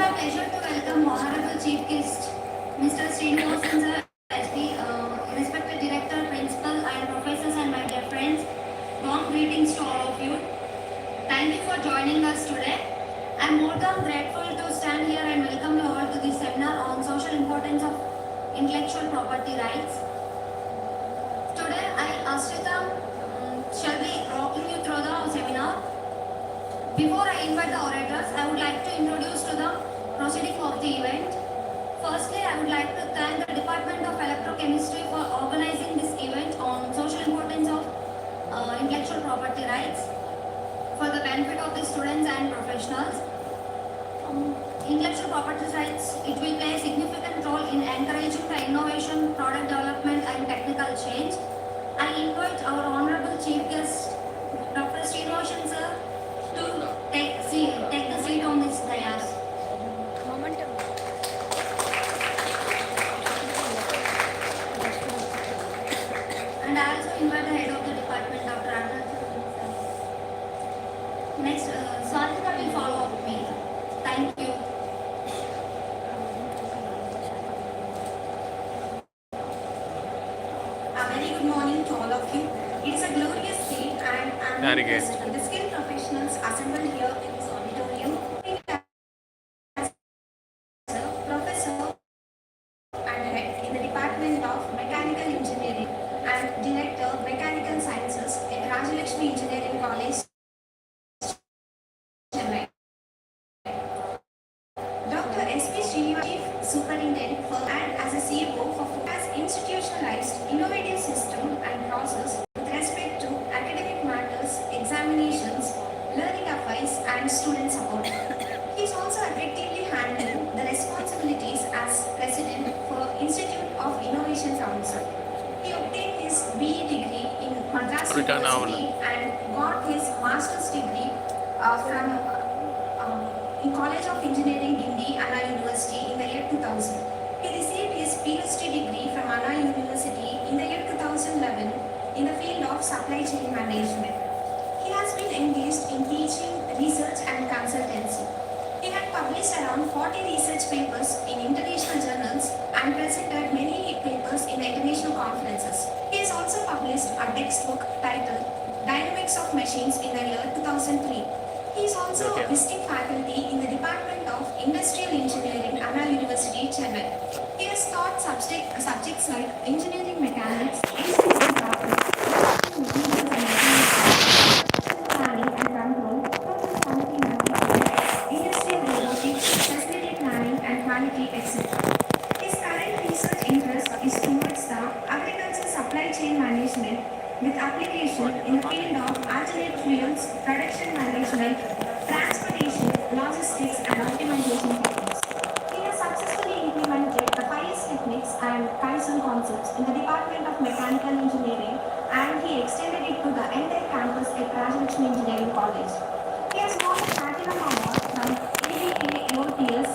a pleasure to welcome Honorable Chief Guest, Mr. Srinivasan sir, SB, respected Director, Principal, and Professors, and my dear friends. Warm greetings to all of you. Thank you for joining us today. I am more than grateful to stand here and welcome you all to this seminar on social importance of intellectual property rights. Today, I, Ashrita, shall be walking you through the seminar. Before I invite the orators, I would like to introduce to the proceeding of the event. Firstly, I would like to thank the Department of Electrochemistry for organizing this event on social importance of intellectual property rights for the benefit of the students and professionals. Intellectual property rights, it will play a significant role in encouraging the innovation, product development and technical change. I invite our Honorable Chief Guest, Dr. Srinivasan sir, to take the seat on this dais. And I also invite the head of the department, Dr. Arnab. Next, Swastika will follow up me. Thank you. A very good morning to all of you. It is a glorious day and I am impressed with the skilled professionals assembled here in this auditorium. Professor and head in the Department of Mechanical Engineering and Director Mechanical Sciences at Rajalakshmi Engineering College, Chennai. Dr. S.P. Srinivasan, Chief Superintendent and as a CFO for has institutionalized innovative system and process with respect to academic matters, examinations, learning advice and student support. He is also effectively handling the responsibilities as President for Institute of Innovation Council. He obtained his BE degree in Madras University and got his master's degree from in College of Engineering, Guindy, Anna University in the year 2000. He received his PhD degree from Anna University in the year 2011 in the field of supply chain management. He has been engaged in teaching, research and consultancy. He had published around 40 research papers in international journals and presented many papers in the international conferences. He has also published a textbook titled Dynamics of Machines in the year 2003. He is also a visiting faculty in the Department of Industrial Engineering, Anna University, Chennai. He has taught subjects like engineering mechanics, engineering practice, materials and mechanics, planning and control, process quality management, industrial robotics, facility planning and quality, etc. His current research interest is towards the agriculture supply chain management with application in the field of alternate fuels, production management, transportation, logistics and optimization techniques. He has successfully implemented the highest techniques and Kaizen concepts in the Department of Mechanical Engineering and he extended it to the entire campus at Rajalakshmi Engineering College. He has won the Platinum Award from ABK AOTS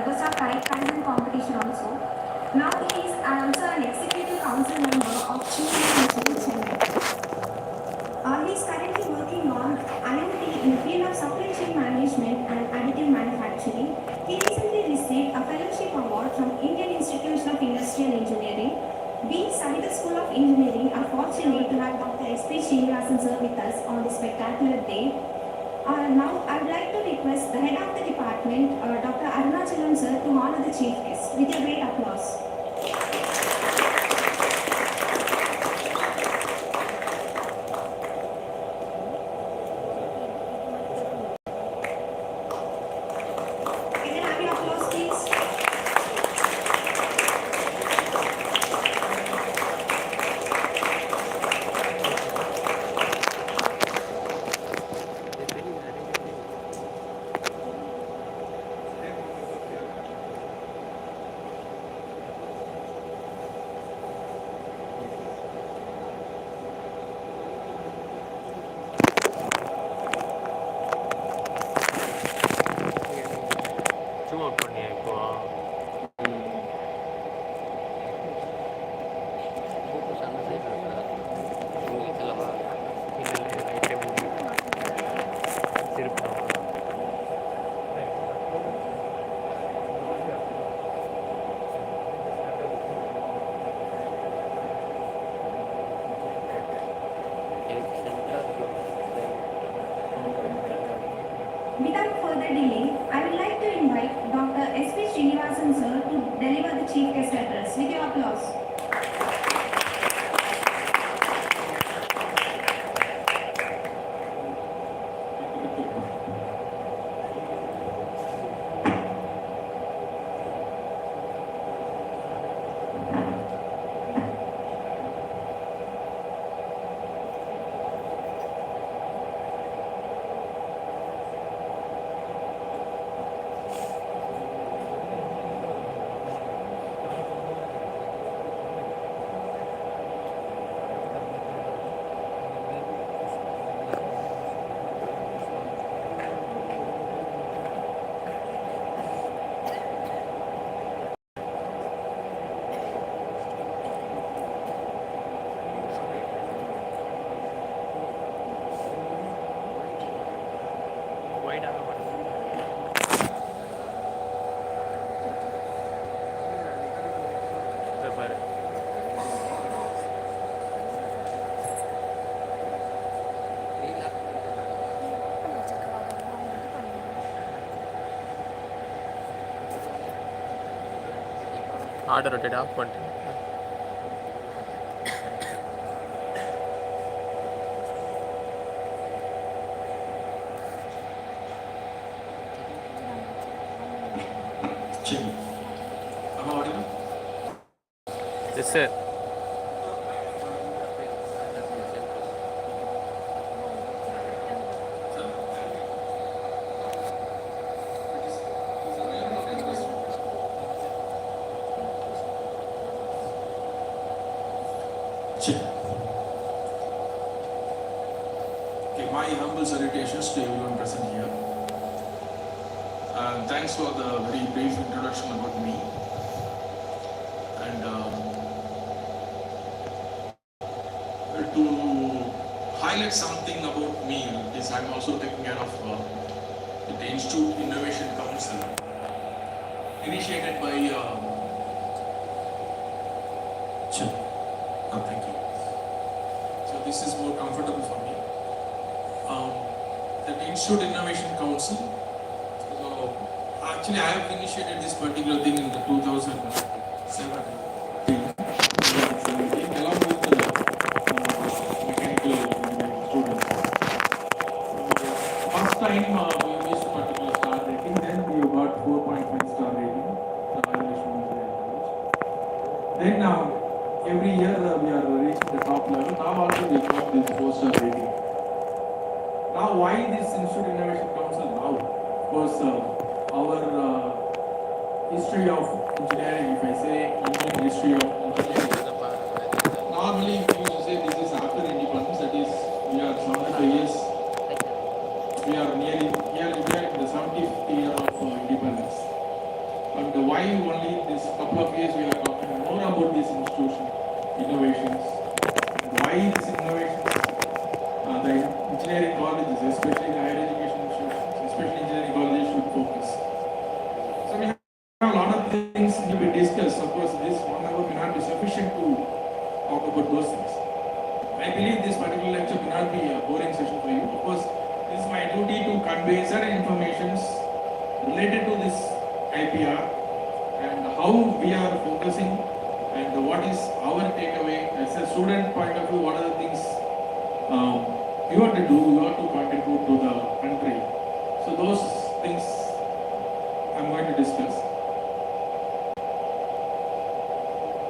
Gosa Kaizen competition also. Now he is also an executive council member of Chennai. He is currently working on IoT in the field of supply chain management and additive manufacturing. He recently received a fellowship award from Indian Institute of Industrial Engineering. We, Savita School of Engineering, are fortunate to have Dr. S.P. Srinivasan sir with us on this spectacular day. Now, I would like to request the head of the department, Dr. Arunachalam sir, to honor the chief guest with a great applause. chief guest address. With your applause. Order rotate off one. Check. Am I audible? Yes, sir. Check. Okay, my humble salutations to everyone present here. Thanks for the very brief introduction about me. And to highlight something about me is I'm also taking care of the Institute Innovation Council, initiated by. Thank you. So this is more comfortable for me. The Institute Innovation Council. So actually, I have initiated this particular thing in the 2007, along with the mechanical engineering students. First time we missed particular star rating, then we got 4.5 star rating. Then every year we are reaching the top level. Now also we got this 4-star rating. Now why this Institute Innovation Council now? Of course, our history of engineering, if I say Indian history of engineering, normally we used to say this is after independence, that is we are 75 years, we are nearly here, we are in the 75th year of independence. And why only this couple of years we are talking more about this institution, innovations, and why these innovations, the engineering colleges, especially the higher education institutions, especially engineering colleges should focus. So we have a lot of things to be discussed. Of course, this 1 hour may not be sufficient to talk about those things. I believe this particular lecture may not be a boring session for you. Of course, this is my duty to convey certain informations related to this IPR and how we are focusing and what is our takeaway as a student point of view. What are the things you have to do, you have to contribute to the country. So those things I'm going to discuss.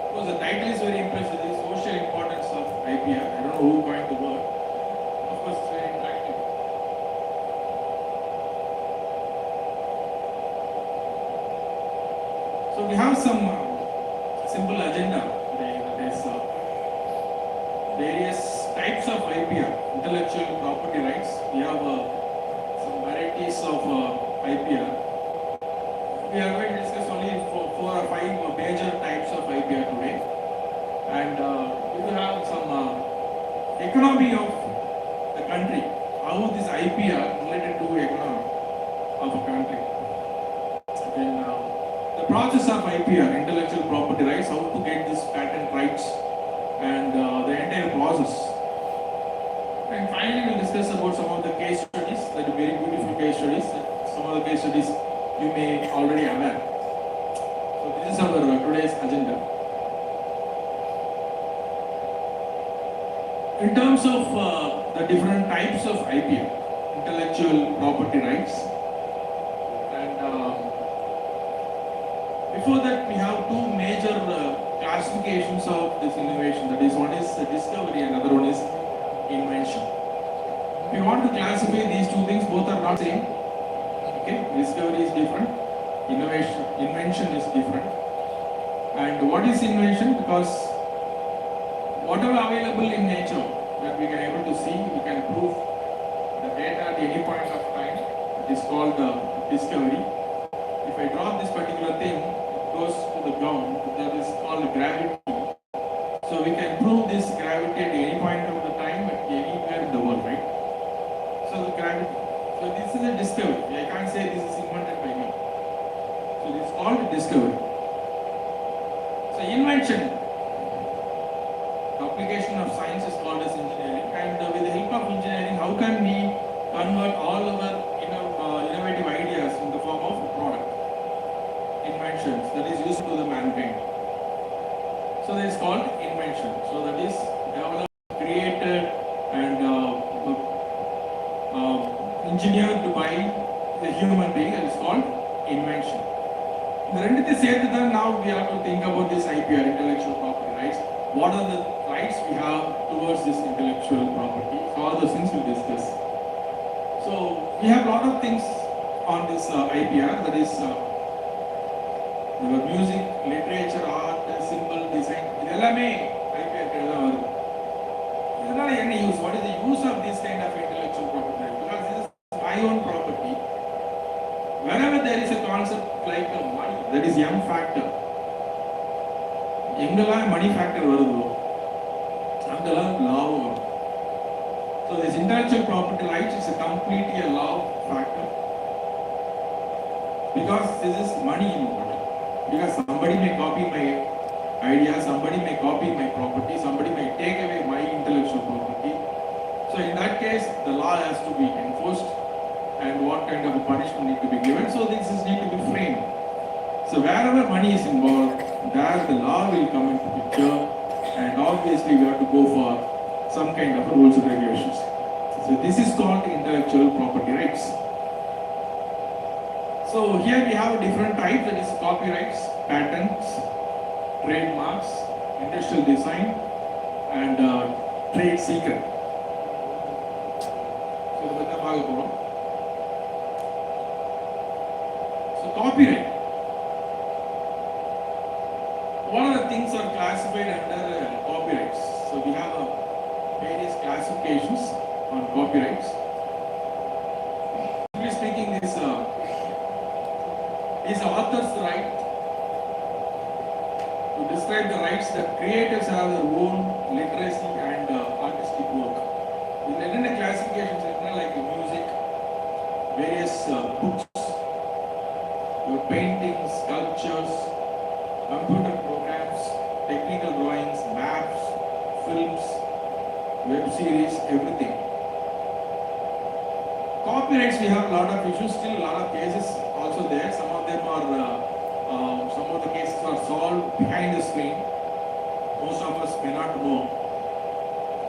Because the title is very impressive, the social importance of IPR. I don't know who coined the word. Of course, it's very interactive. So we have some simple agenda today. That is various types of IPR, intellectual property rights. We have some varieties of IPR. We are going to discuss only 4 or 5 major types of IPR today. And we will have some economy of the country, how this IPR related to economy of a country. Then the process of IPR, intellectual property rights, how to get this patent rights and the entire process. And finally, we'll discuss about some of the case studies, that are very beautiful case studies. Some of the case studies you may already aware. So this is some our today's agenda. In terms of the different types of IPR, intellectual property rights, and before that we have two major classifications of this innovation. That is, one is discovery and another one is invention. If you want to classify these two things, both are not same. Okay, discovery is different, invention is different. And what is invention? Because whatever available in nature that we can able to see, we can prove the data at any point of time. It is called discovery. If I drop this particular thing, it goes to the ground. That is called gravity. So we can prove this gravity at any point of the time at anywhere in the world, right? So the gravity. So this is a discovery. I can't say this is invented by me. So this is called discovery. So invention, the application of science is called as engineering, and with the help of engineering, how can we convert all our innovative ideas in the form of a product, inventions that is useful to the mankind. So that is called invention. So that is developed, created, and engineered by the human being, and it's called invention. Now we have to think about this IPR, intellectual property rights. What are the rights we have towards this intellectual property? So all those things we'll discuss. So we have a lot of things on this IPR, that is music, literature, art, symbol, design. Idellame IPR kellam varu. Any use? What is the use of this kind of intellectual property? Because this is my own property. Whenever there is a concept like money, that is M factor. எங்கெல்லாம் மணி factor வருதோ அங்கெல்லாம் law வரும். So this intellectual property rights is a completely a law factor, because this is money involved. Because somebody may copy my idea, somebody may copy my property, somebody may take away my intellectual property. So in that case, the law has to be enforced, and what kind of a punishment need to be given. So this is need to be framed. So wherever money is involved, there the law will come into picture, and obviously we have to go for some kind of rules and regulations. So this is called intellectual property rights. So here we have different types, that is copyrights, patents, trademarks, industrial design, and trade secret. So copyright. What are the things are classified under copyrights? So we have various classifications on copyrights. Simply speaking, this is author's right to describe the rights that creators have their own literacy and artistic work. In the classifications, like music, various books, your paintings, sculptures, computer programs, technical drawings, maps, films, web series, everything. Copyrights, we have a lot of issues, still a lot of cases also there. Some of them are, some of the cases are solved behind the screen. Most of us may not know.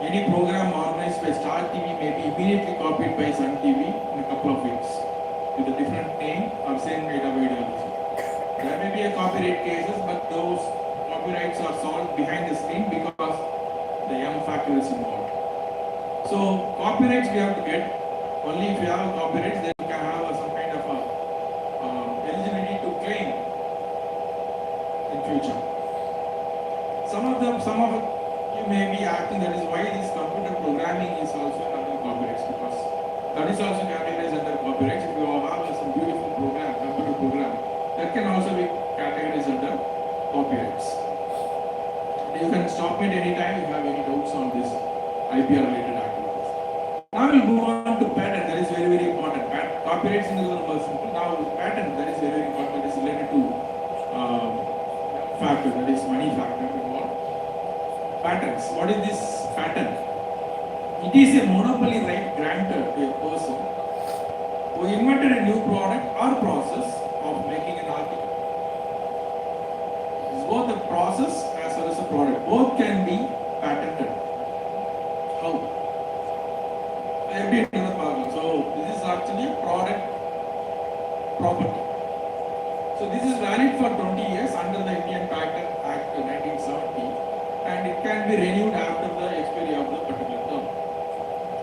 Any program organized by Star TV may be immediately copied by Sun TV in a couple of weeks with a different name or same data ideology. There may be a copyright cases, but those copyrights are solved behind the screen because the M factor is involved. So copyrights we have to get. Only if you have a copyright, then you can have some kind of eligibility to claim in future. Some of you may be asking, that is why this computer programming is also under copyrights, because that is also categorized under copyrights. If you have some beautiful program, computer program, that can also be categorized under copyrights. You can stop me at any time if you have any doubts on this IPR related activities. Now we'll move on to patent. That is very, very important. Copyrights in the simple. Now patent, that is very, very important. That is related to factor, that is money factor involved. Patents. What is this patent? It is a monopoly right granted to a person who invented a new product or process of making an article. process as well as a product. Both can be patented. How? Every another problem. So this is actually a product property. So this is valid for 20 years under the Indian Patent Act 1970, and it can be renewed after the expiry of the particular term.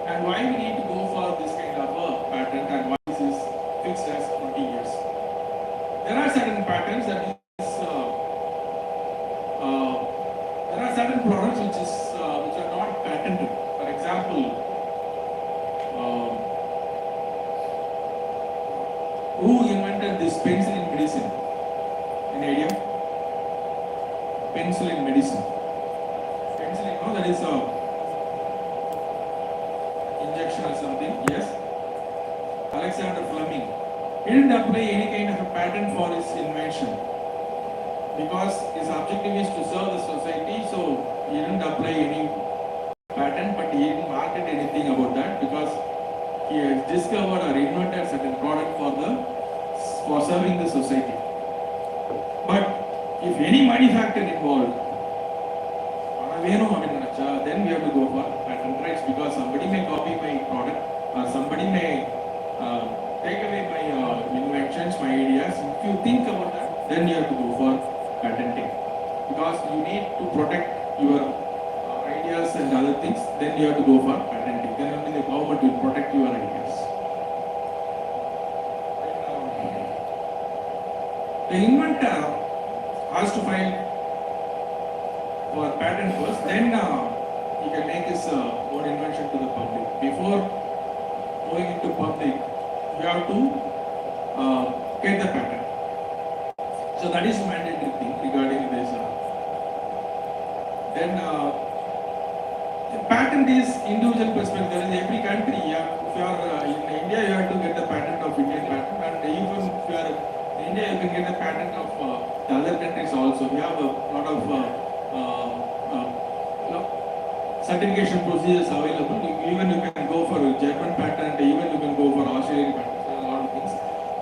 And why we need to go for this kind of a patent, and why this is fixed as 20 years? There are certain patents that is there are certain products which are not patented. For example, who invented this penicillin medicine? Any idea? Penicillin medicine. Penicillin, no, that is a injection or something. Yes. Alexander Fleming. He didn't apply any kind of a patent for his invention because his objective is to serve the society. So he didn't apply any patent, but he didn't market anything about that because he has discovered or invented certain product for serving the society. But if any manufacturer involved, then we have to go for patent rights because somebody may copy my product or somebody may take away my inventions, my ideas. If you think about that, then you have to go for patenting because you need to protect your ideas and other things. Then you have to go for patenting. Then only the government will protect your ideas. The inventor has to file for patent first, then he can make his own invention to the public. Before going into public, you have to get the patent. So that is a mandatory thing regarding this. Then the patent is individual perspective. In every country, if you are in India, you have to get the patent of Indian patent, and even if you are in India, you can get the patent of the other countries also. We have a lot of certification procedures available. Even you can go for a German patent, even you can go for Australian patent, a lot of things.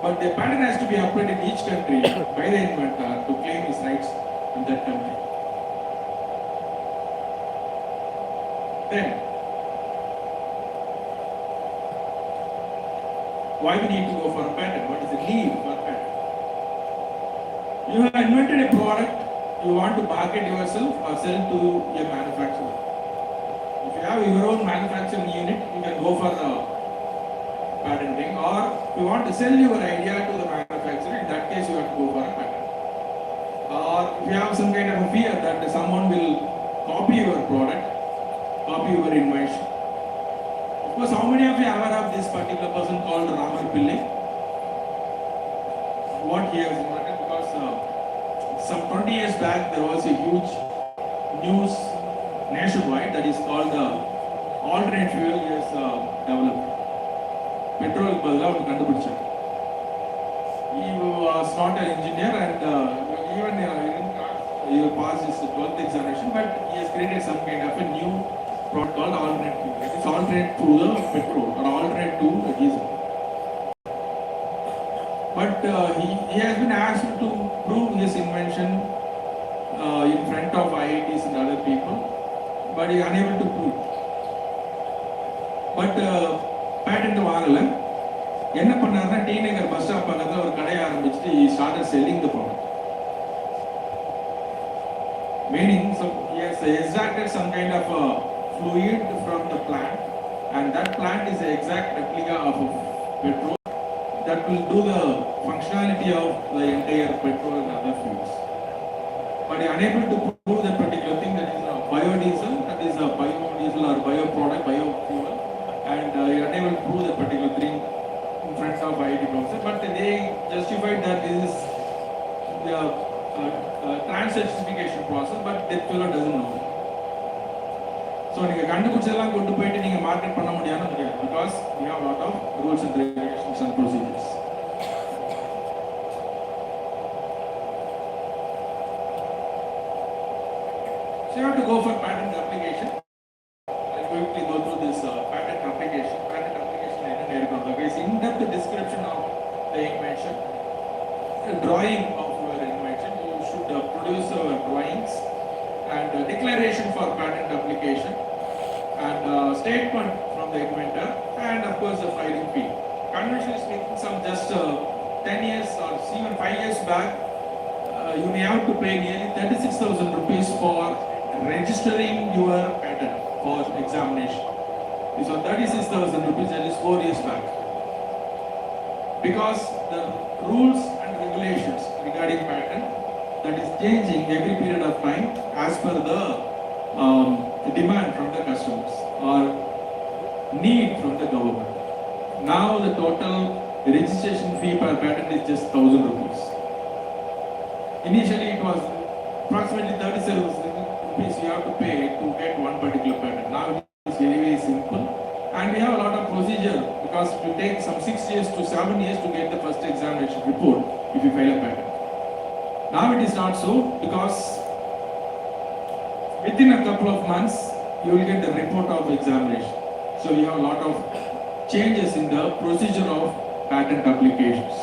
But the patent has to be applied in each country by the inventor to claim his rights in that country. Then, why we need to go for a patent? What is the need for a patent? You have invented a product, you want to market yourself or sell to a manufacturer. If you have your own manufacturing unit, you can go for patenting, or if you want to sell your idea to the manufacturer, in that case you have to go for a patent. Or if you have some kind of a fear that someone will copy your product, copy your invention. Of course, how many of you are aware of this particular person called Ramar Pillai? What he has invented? Because some 20 years back there was a huge news nationwide that is called the alternate fuel is developed. Petrol பதிலா ஒன்று கண்டுபிடிச்சார். He was not an engineer and even he passed his 12th examination, but he has created some kind of a new product called alternate fuel. It is alternate to the petrol or alternate to the diesel. But he has been asked to prove his invention in front of IITs and other people, but he is unable to prove. But patent வாங்கல. என்ன பண்ணாருன்னா D நகர் bus stop பக்கத்துல ஒரு கடையை ஆரம்பிச்சுட்டு he started selling the product. Meaning, so he has extracted some kind of fluid from the plant, and that plant is an exact replica of petrol that will do the functionality of the entire petrol and other fuels. But he is unable to prove that particular thing, that is a biodiesel, that is a biodiesel or bioproduct, biofuel, and he is unable to prove that particular thing in front of IIT professor. But they justified that this is the trans certification process, but that fellow doesn't know. So நீங்க கண்டுபிடிச்சதெல்லாம் கொண்டு போயிட்டு நீங்க market பண்ண முடியாது because we have a lot of rules and regulations and procedures. So you have to go for patent application. I'll quickly go through this patent application. Patent application is in-depth description of the invention, a drawing of your invention. You should produce drawings declaration for patent application and statement from the inventor, and of course the filing fee. Conventionally speaking, some just 10 years or even 5 years back, you may have to pay nearly 36,000 rupees for registering your patent for examination. So 36,000 rupees, that is 4 years back. Because the rules and regulations regarding patent that is changing every period of time as per the demand from the customers or need from the government. Now the total registration fee per patent is just 1,000 rupees. Initially it was approximately 37 rupees you have to pay to get one particular patent. Now it is very, very simple, and we have a lot of procedure because it will take some 6 years to 7 years to get the first examination report if you file a patent. Now it is not so, because within a couple of months you will get the report of examination. So you have a lot of changes in the procedure of patent applications.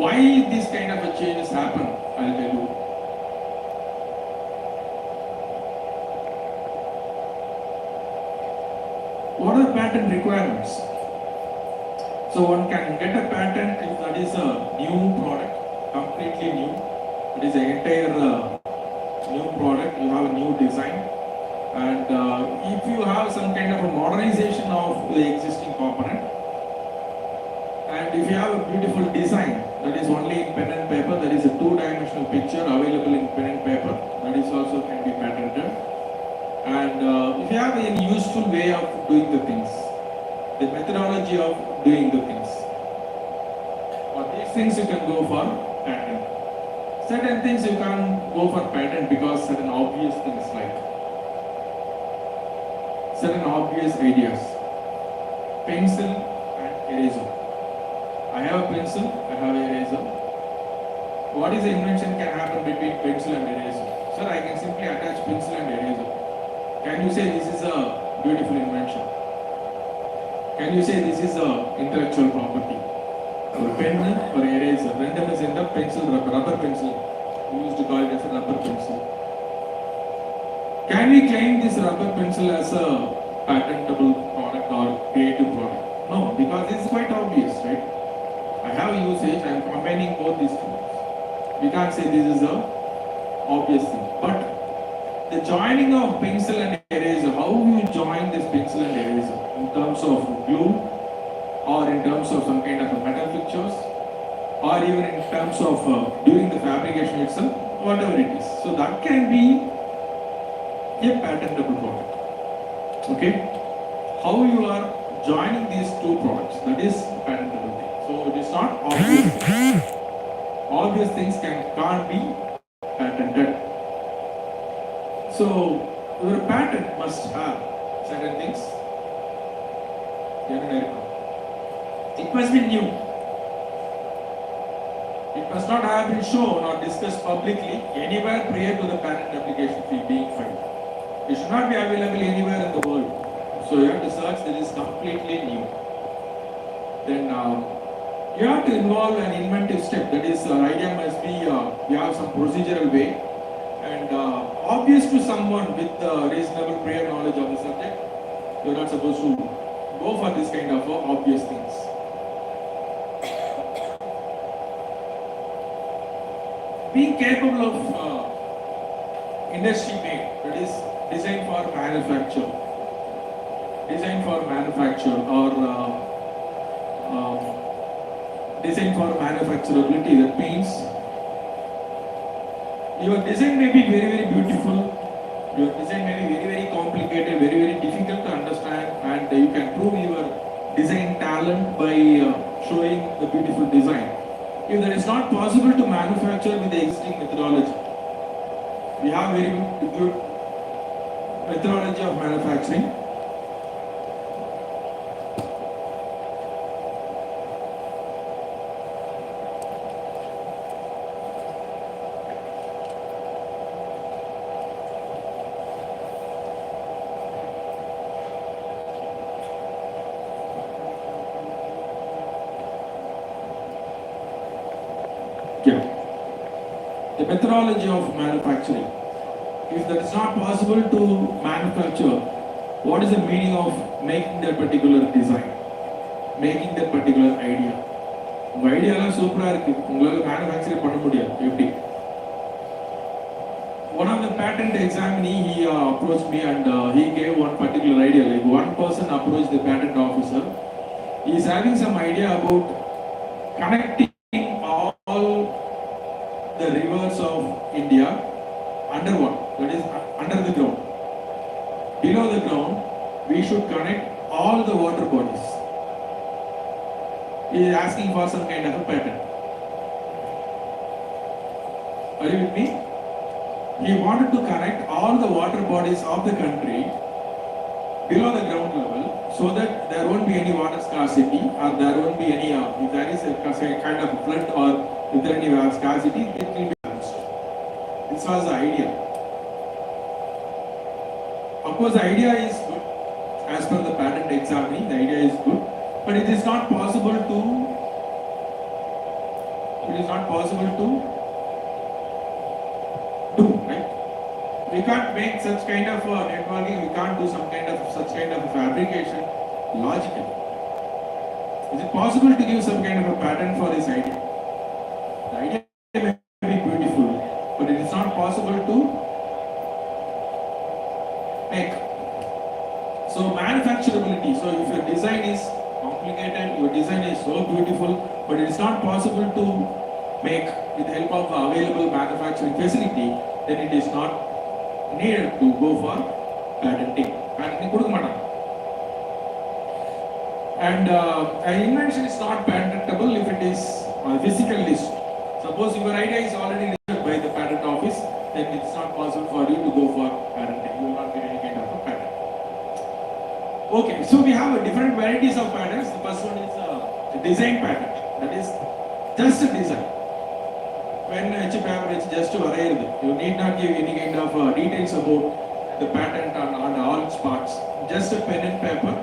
Why these kind of changes happen, I'll tell you. What are patent requirements? So one can get a patent if that is a new product, completely new. It is an entire new product, you have a new design. And if you have some kind of a modernization of the existing component, and if you have a beautiful design that is only in pen and paper, there is a two-dimensional picture available in pen and paper, that is also can be patented. And if you have any useful way of doing the things, the methodology of doing the things, for these things you can go for patent. Certain things you can go for patent because certain obvious things like certain obvious ideas. Pencil and eraser. I have a pencil, I have an eraser. What is the invention can happen between pencil and eraser? Sir, I can simply attach pencil and eraser. Can you say this is a beautiful invention? Can you say this is a intellectual property? Or pen or eraser. Random is in the pencil, rubber pencil. We used to call it as a rubber pencil. Can we claim this rubber pencil as a patentable product or creative product? No, because it's quite obvious, right? I have a usage, I am combining both these things. We can't say this is a obvious thing. But the joining of pencil and eraser, how you join this pencil and eraser? In terms of glue, or in terms of some kind of a metal fixtures, or even in terms of during the fabrication itself, whatever it is. So that can be a patentable product. Okay? How you are joining these two products, that is patentable thing. So it is not obvious things. Obvious things can't be patented. So your patent must have certain things. It must be new. It must not have been shown or discussed publicly anywhere prior to the patent application fee being filed. It should not be available anywhere in the world. So you have to search that is completely new. Then you have to involve an inventive step. That is, idea must be, you have some procedural way and obvious to someone with reasonable prior knowledge of the subject. You are not supposed to go for this kind of obvious things. Being capable of industry made, that is design for manufacture. Design for manufacture or design for manufacturability. That means your design may be very, very beautiful. Your design may be very, very complicated, very, very difficult to understand, and you can prove your design talent by showing the beautiful design. If that is not possible to manufacture with the existing methodology, we have very good methodology of manufacturing. Yeah. The methodology of manufacturing. If that is not possible to manufacture, what is the meaning of making that particular design, making that particular idea? உங்க ஐடியாலாம் சூப்பரா இருக்கு, உங்களால manufacture பண்ண முடியாது. எப்படி? One of the patent examinee, he approached me and he gave one particular idea. Like one person approached the patent officer. He is having some idea about connecting all the rivers of India underwater, that is under the ground. Below the ground, we should connect all the water bodies. He is asking for some kind of a patent. Are you with me? He wanted to connect all the water bodies of the country below the ground level so that there won't be any water scarcity, or there won't be any, if there is a kind of flood or if there is any water scarcity, it will be balanced. This was the idea. Of course, the idea is good. As per the patent examinee, the idea is good, but it is not possible to do, right? We can't make such kind of networking, we can't do such kind of fabrication logically. Is it possible to give some kind of a patent for this idea? The idea may be beautiful, but it is not possible to make. So manufacturability, so if your design is complicated, your design is so beautiful, but it is not possible to make with the help of the available manufacturing facility, then it is not needed to go for patenting. Patenting கொடுக்க மாட்டாங்க. And an invention is not patentable if it is on a physical list. Suppose your idea is already listed by the patent office, then it is not possible for you to go for patenting. You will not get any kind of a patent. Okay, so we have different varieties of patents. The first one is a design patent. That is just a design. When it's just to arrive, you need not give any kind of details about the patent on all its parts. Just a pen and paper,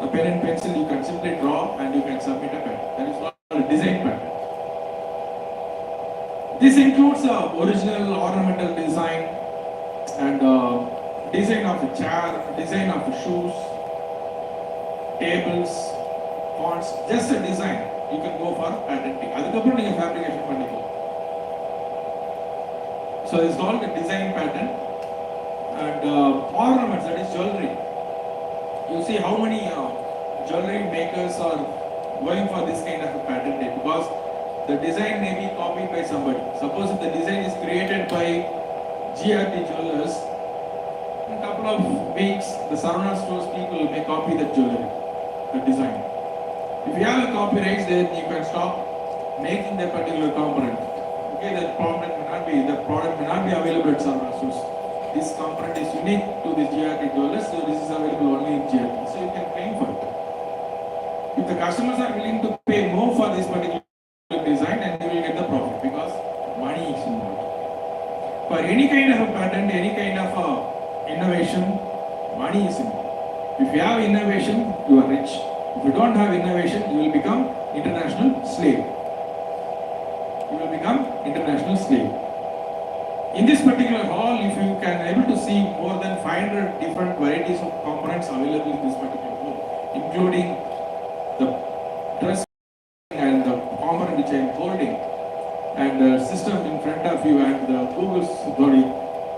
a pen and pencil, you can simply draw and you can submit a patent. That is called a design patent. This includes original ornamental design and design of a chair, design of the shoes, tables, fonts, just a design. You can go for patenting. அதுக்கப்புறம் நீங்க fabrication பண்ணிக்கலாம். So it's called a design patent. And ornaments, that is jewelry. You see how many jewelry makers are going for this kind of a patent because the design may be copied by somebody. Suppose if the design is created by GRT jewelers, in a couple of weeks the Sarana stores people may copy the jewelry, the design. If you have a copyright, then you can stop making that particular component. Okay, that product may not be available at Sarana stores. This component is unique to this GRT jewelers, so this is available only in GRT. So you can claim for it. If the customers are willing to pay more for this particular design, then they will get the profit because money is involved. For any kind of a patent, any kind of innovation, money is involved. If you have innovation, you are rich. If you don't have innovation, you will become international slave. You will become international slave. In this particular hall, if you can able to see more than 500 different varieties of components available in this particular hall, including the dress and the component which I am holding, and the system in front of you, and the Google's body,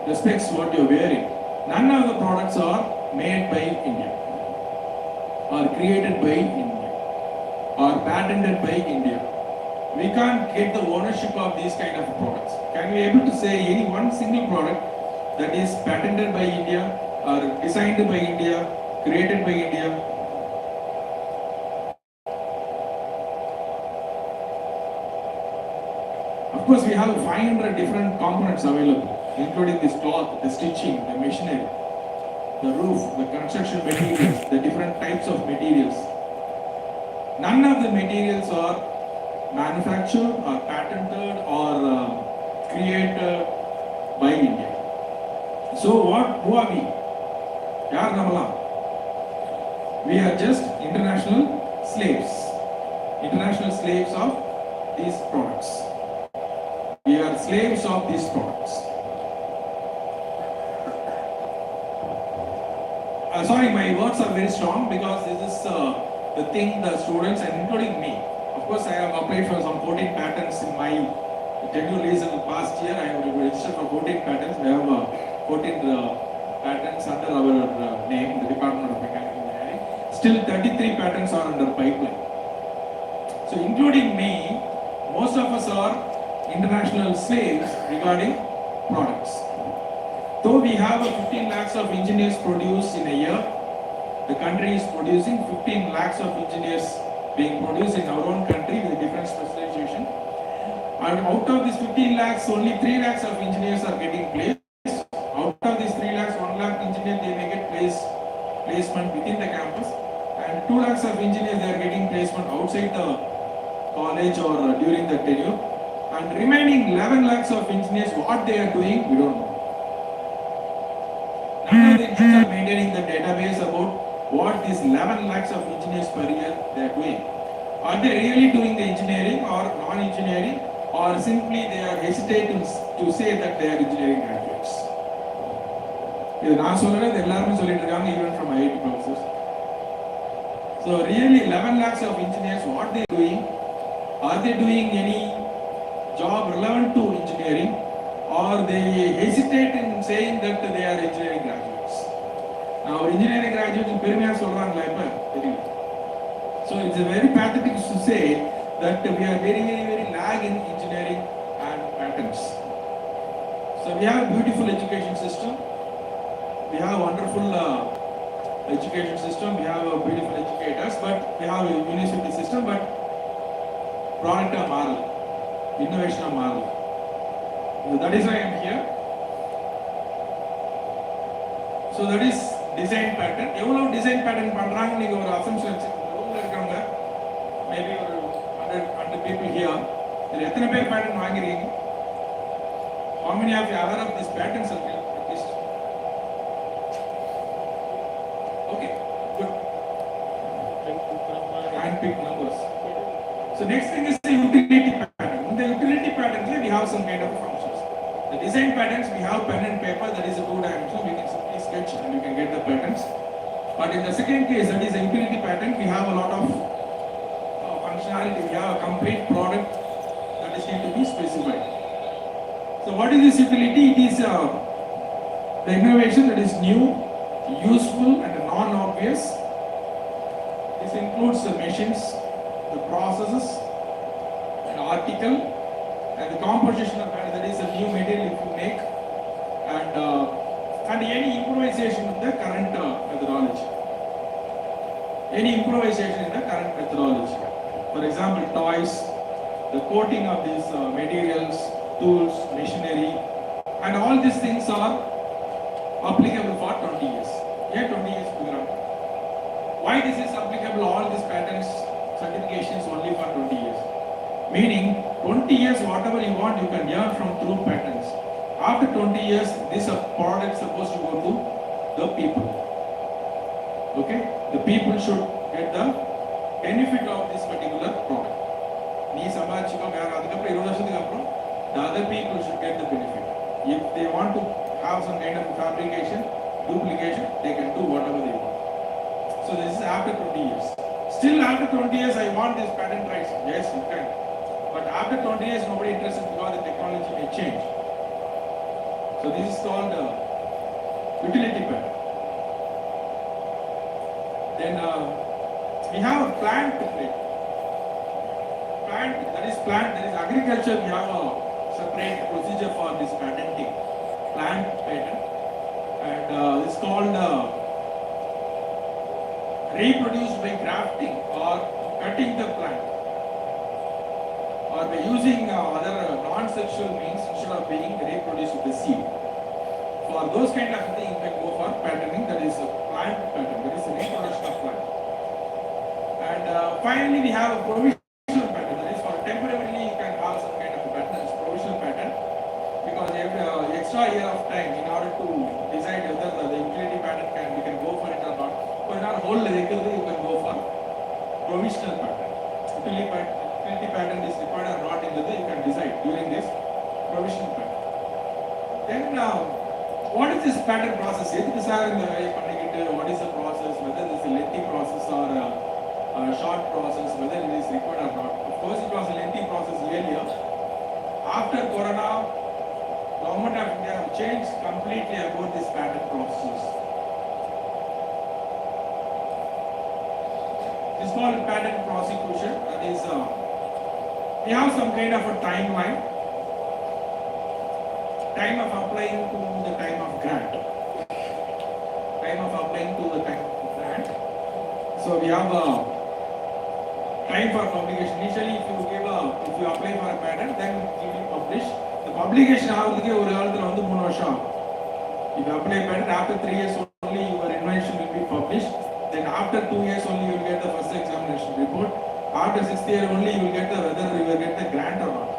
the specs what you are wearing. None of the products are made by India, or created by India, or patented by India. We can't get the ownership of these kind of products. Can we able to say any one single product that is patented by India, or designed by India, created by India? Of course, we have 500 different components available, including this cloth, the stitching, the machinery, the roof, the construction materials, the different types of materials. None of the materials are manufactured or patented or created by India. So who are we? Yaar namala? We are just international slaves of these products. We are slaves of these products. sorry, my words are very strong because this is the thing the students and including me. Of course, I have applied for some 14 patents in my tenure is in the past year. I have registered for 14 patents. We have 14 patents under our name, the Department of Mechanical Engineering. Still 33 patents are under pipeline. So including me, most of us are international slaves regarding products. Though we have 15 lakhs of engineers produced in a year, the country is producing 15 lakhs of engineers being produced in our own country with different specialization. And out of these 15 lakhs, only 3 lakhs of engineers are getting placed. Out of these 3 lakhs, 1 lakh engineers they may get placement within the campus, and 2 lakhs of engineers they are getting placement outside the college or during the tenure. And remaining 11 lakhs of engineers, what they are doing, we don't know. None of the institutes are maintaining the database about what these 11 lakhs of engineers per year they are doing. Are they really doing the engineering or non-engineering, or simply they are hesitating to say that they are engineering graduates? இது நான் சொல்லல, இது எல்லாரும் சொல்லிட்டு இருக்காங்க, even from IIT professors. So really 11 lakhs of engineers, what they are doing? Are they doing any job relevant to engineering, or they hesitate in saying that they are engineering graduates? Now engineering graduates பெருமையா சொல்றாங்களா இப்ப தெரியல. So it's a very pathetic to say that we are very lag in engineering and patents. So we have a beautiful education system. We have a wonderful education system. We have beautiful educators, but we have a university system. But product are moral, innovation are moral. So that is why I am here. So that is design pattern. எவ்வளவு design pattern பண்றாங்க நீங்க ஒரு assumption வச்சுக்கோங்க. ரூம்ல இருக்கவங்க maybe ஒரு 100 people here. இதுல எத்தனை பேர் pattern வாங்குறீங்க? How many of you are aware of this pattern circle at least? Okay, good. Hand-picked numbers. So next thing is the utility pattern. In the utility patterns, we have some kind of functions. The design patterns, we have pen and paper, that is a 2-dimensional. We can simply sketch and you can get the patterns. But in the second case, that is the utility pattern, we have a lot of functionality. We have a complete product that is going to be specified. So what is this utility? It is the innovation that is new, useful and non-obvious. This includes the machines, the processes, an article, and the composition of matter, that is a new material if you make, and any improvisation in the current methodology. Any improvisation in the current methodology. For example, toys, the coating of these materials, tools, machinery, and all these things are applicable for 20 years. Yeah, 20 years program. Why this is applicable, all these patents, certifications only for 20 years? Meaning, 20 years, whatever you want, you can learn from through patents. After 20 years, this product is supposed to go to the people. Okay? The people should get the benefit of this particular product. Nee sambachiko vera adukapra 20 varshadhukku appuram the other people should get the benefit. If they want to have some kind of fabrication, duplication, they can do whatever they want. So this is after 20 years. Still after 20 years, I want this patent rights. Yes, you can. But after 20 years, nobody interested because the technology may change. So this is called utility patent. Then we have a plant patent. That is agriculture. We have a separate procedure for this patenting. Plant patent, and it's called reproduced by grafting or cutting the plant, or by using other non-sexual means instead of being reproduced with the seed. For those kind of things, you can go for patenting. That is a plant patent. That is a reproduction of plant. And finally, we have a provisional patent. That is for temporarily you can have some kind of a patent. It's provisional patent because every extra year of time in order to decide whether the utility patent we can go for it or not. For not whole regularly, you can go for provisional patent. Utility patent is required or not in the you can decide during this provisional patent. Then What is this patent process? எதுக்கு sir இந்த வேலையை பண்ணிக்கிட்டு what is the process, whether it is a lengthy process or a short process, whether it is required or not. Of course, it was a lengthy process earlier. After Corona, Government of India have changed completely about this patent process. This is called patent prosecution. That is, we have some kind of a timeline. Time of applying to the time of grant. Time of applying to the time of grant. So we have a time for publication. Initially, if you apply for a patent, then it will publish. The publication ஆகிறதுக்கே ஒரு காலத்துல வந்து 3 வருஷம் ஆகும். If you apply patent, after 3 years only your invention will be published. Then after 2 years only you will get the first examination report. After 6th year only you will get whether you will get the grant or not.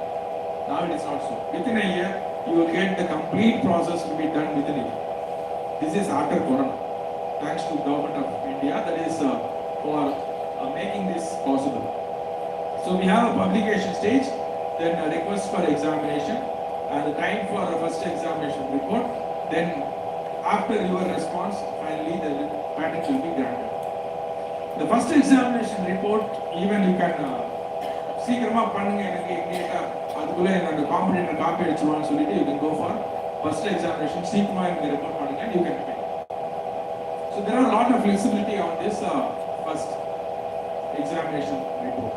Now it is not so. Within a year you will get the complete process to be done within a year. This is after Corona. Thanks to Government of India, that is for making this possible. So we have a publication stage, then a request for examination, and the time for the first examination report. Then after your response, finally the patent will be granted. The first examination report, even you can சீக்கிரமா பண்ணுங்க எனக்கு இமீடியட்டா அதுக்குள்ள என்னோட competitor copy அடிச்சுவான்னு சொல்லிட்டு you can go for first examination சீக்கிரமா எனக்கு report பண்ணுங்க you can pay. So there are a lot of flexibility on this first examination report.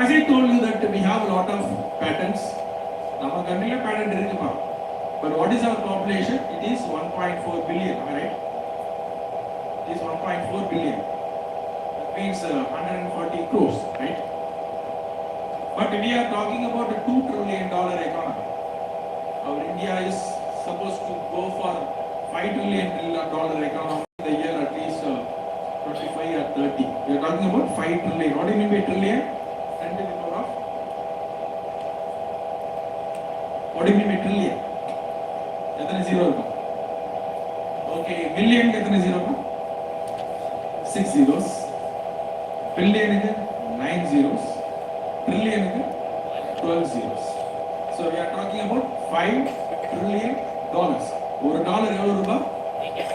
As I told you that we have a lot of patents. நம்ம கண்ட்ரில patent இருக்குப்பா. But what is our population? It is 1.4 billion, right? It is 1.4 billion. That means 140 crores, right? But we are talking about a $2 trillion economy. Our India is supposed to go for $5 trillion economy in the year at least 25 or 30. We are talking about 5 trillion. What do you mean by trillion? 10 to the power of? What do you mean by trillion? எத்தனை zero இருக்கும்? Okay, million எத்தனை zero இருக்கும்? 6 zeros. Billion 9 zeros. Trillion 12 zeros. So we are talking about $5 trillion. ஒரு dollar எவ்வளவு ரூபாய்?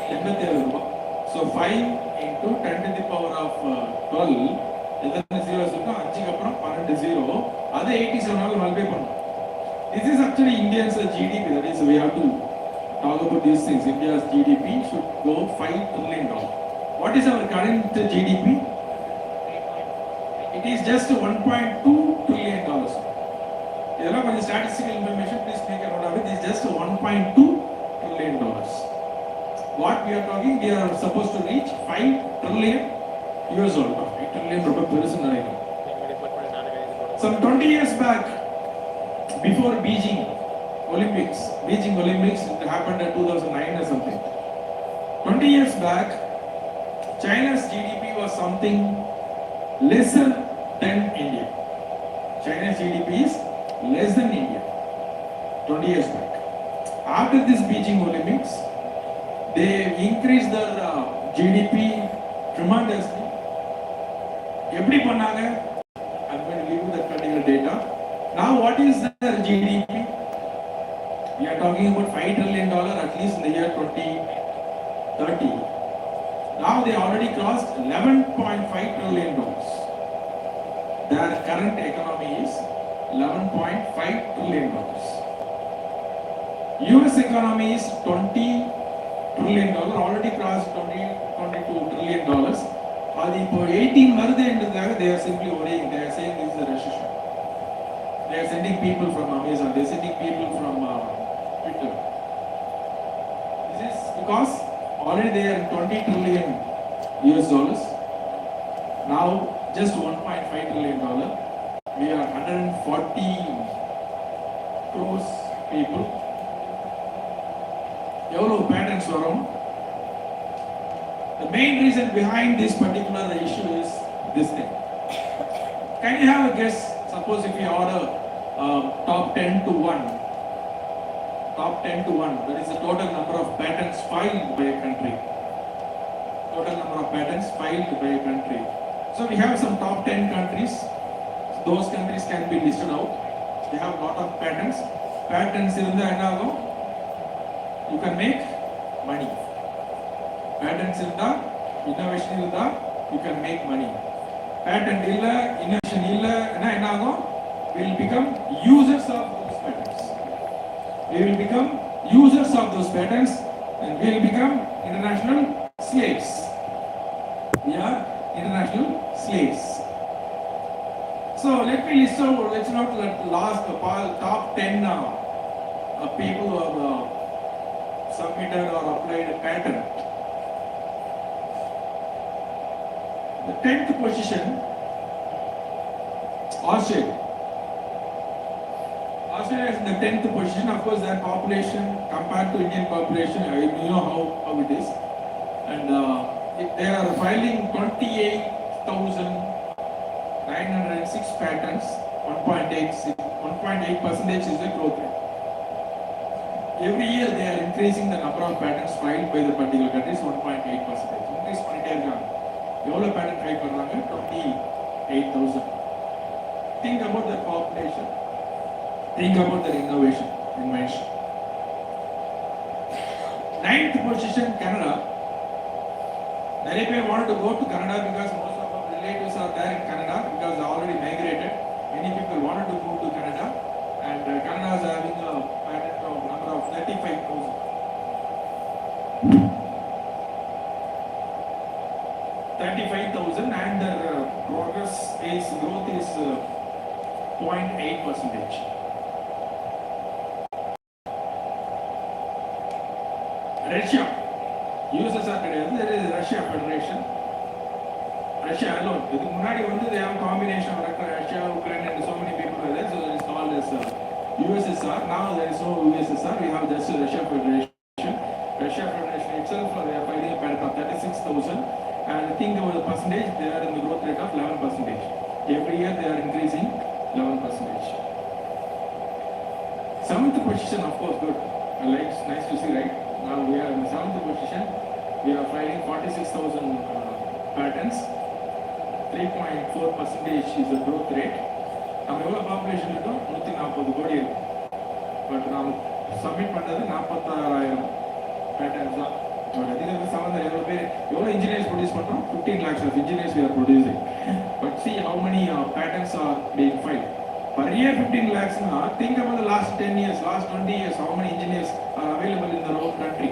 87 ரூபாய். So 5 into 10 to the power of 12 எத்தனை zeros இருக்கும்? 5 க்கு அப்புறம் 12 zero. அதை 87 ஆல மல்டிப்ளை பண்ணனும். This is actually India's GDP. That is, we have to talk about these things. India's GDP should go $5 trillion. What is our current GDP? It is just $1.2 trillion. இதெல்லாம் கொஞ்சம் statistical information, please make a note of it. It is just $1.2 trillion. What we are talking, we are supposed to reach $5 trillion. $5 trillion ரொம்ப பெருசுன்னு நினைக்கிறேன். Some 20 years back, before Beijing Olympics, it happened in 2009 or something. 20 years back, China's GDP was something lesser than India. China's GDP is less than India. 20 years back. After this Beijing Olympics, they increased their GDP tremendously. எப்படி பண்ணாங்க? I'm going to give you that particular data. Now what is their GDP? We are talking about $5 trillion at least in the year 2030. Now they already crossed $11.5 trillion. Their current economy is $11.5 trillion. US economy is $20 trillion, already crossed $22 trillion. அது இப்போ 18 வருதுன்றதுக்காக they are simply worrying. They are saying this is a recession. They are sending people from Amazon. They are sending people from Twitter. This is because already they are $20 trillion. Now just $1.5 trillion. We are 140 crores people. எவ்வளவு patents வரும்? The main reason behind this particular issue is this thing. Can you have a guess? Suppose if you order top 10 to 1, that is the total number of patents filed by a country. Total number of patents filed by a country. So we have some top 10 countries. Those countries can be listed out. They have a lot of patents. Patents இருந்தா என்ன ஆகும்? you can make money. Patents இருந்தா innovation இருந்தா you can make money. Patent இல்ல innovation இல்ல என்ன ஆகும்? We will become users of those patents. We will become users of those patents and we will become international slaves. We are international slaves. So let me list out, let's not let last the top 10 people who have submitted or applied a patent. The 10th position, Australia. Australia is in the 10th position. Of course, their population compared to Indian population, you know how it is. And they are filing 28,906 patents. 1.8% is the growth rate. Every year they are increasing the number of patents filed by the particular countries 1.8%. Increase பண்ணிட்டே இருக்காங்க. எவ்வளவு patent file பண்றாங்க? 28,000. Think about their population. Think about their invention. 9th position, Canada. Many people wanted to go to Canada because most of our relatives are there in Canada because they already migrated. Many people wanted to go to Canada, and Canada is having a patent number of 35,000. 35,000 and their progress is growth is 0.8%. Russia, USSR கிடையாது, there is Russia Federation. Russia alone. இதுக்கு முன்னாடி வந்து they have a combination of Russia, Ukraine and so many people are there, so it is called as USSR. Now there is no USSR, we have just Russia Federation. Russia Federation itself, they are filing a patent of 36,000 and think about the percentage, they are in the growth rate of 11%. Every year they are increasing 11%. 7th position, of course, good. It's nice to see, right? Now we are in the 7th position. We are filing 46,000 patents. 3.4% is the growth rate. நம்ம எவ்வளோ population இருக்கோம்? 140 கோடி இருக்கும். But நாம் submit பண்ணுறது 46,000 patterns தான். But அதில் சம்மந்தம் எவ்வளோ இன்ஜினியர்ஸ் ப்ரொடியூஸ் பண்ணுறோம்? 15 lakhs of engineers we are producing. But see how many patents are being filed. Per year 15 lakhs now, think about the last 10 years, last 20 years, how many engineers are available in the whole country.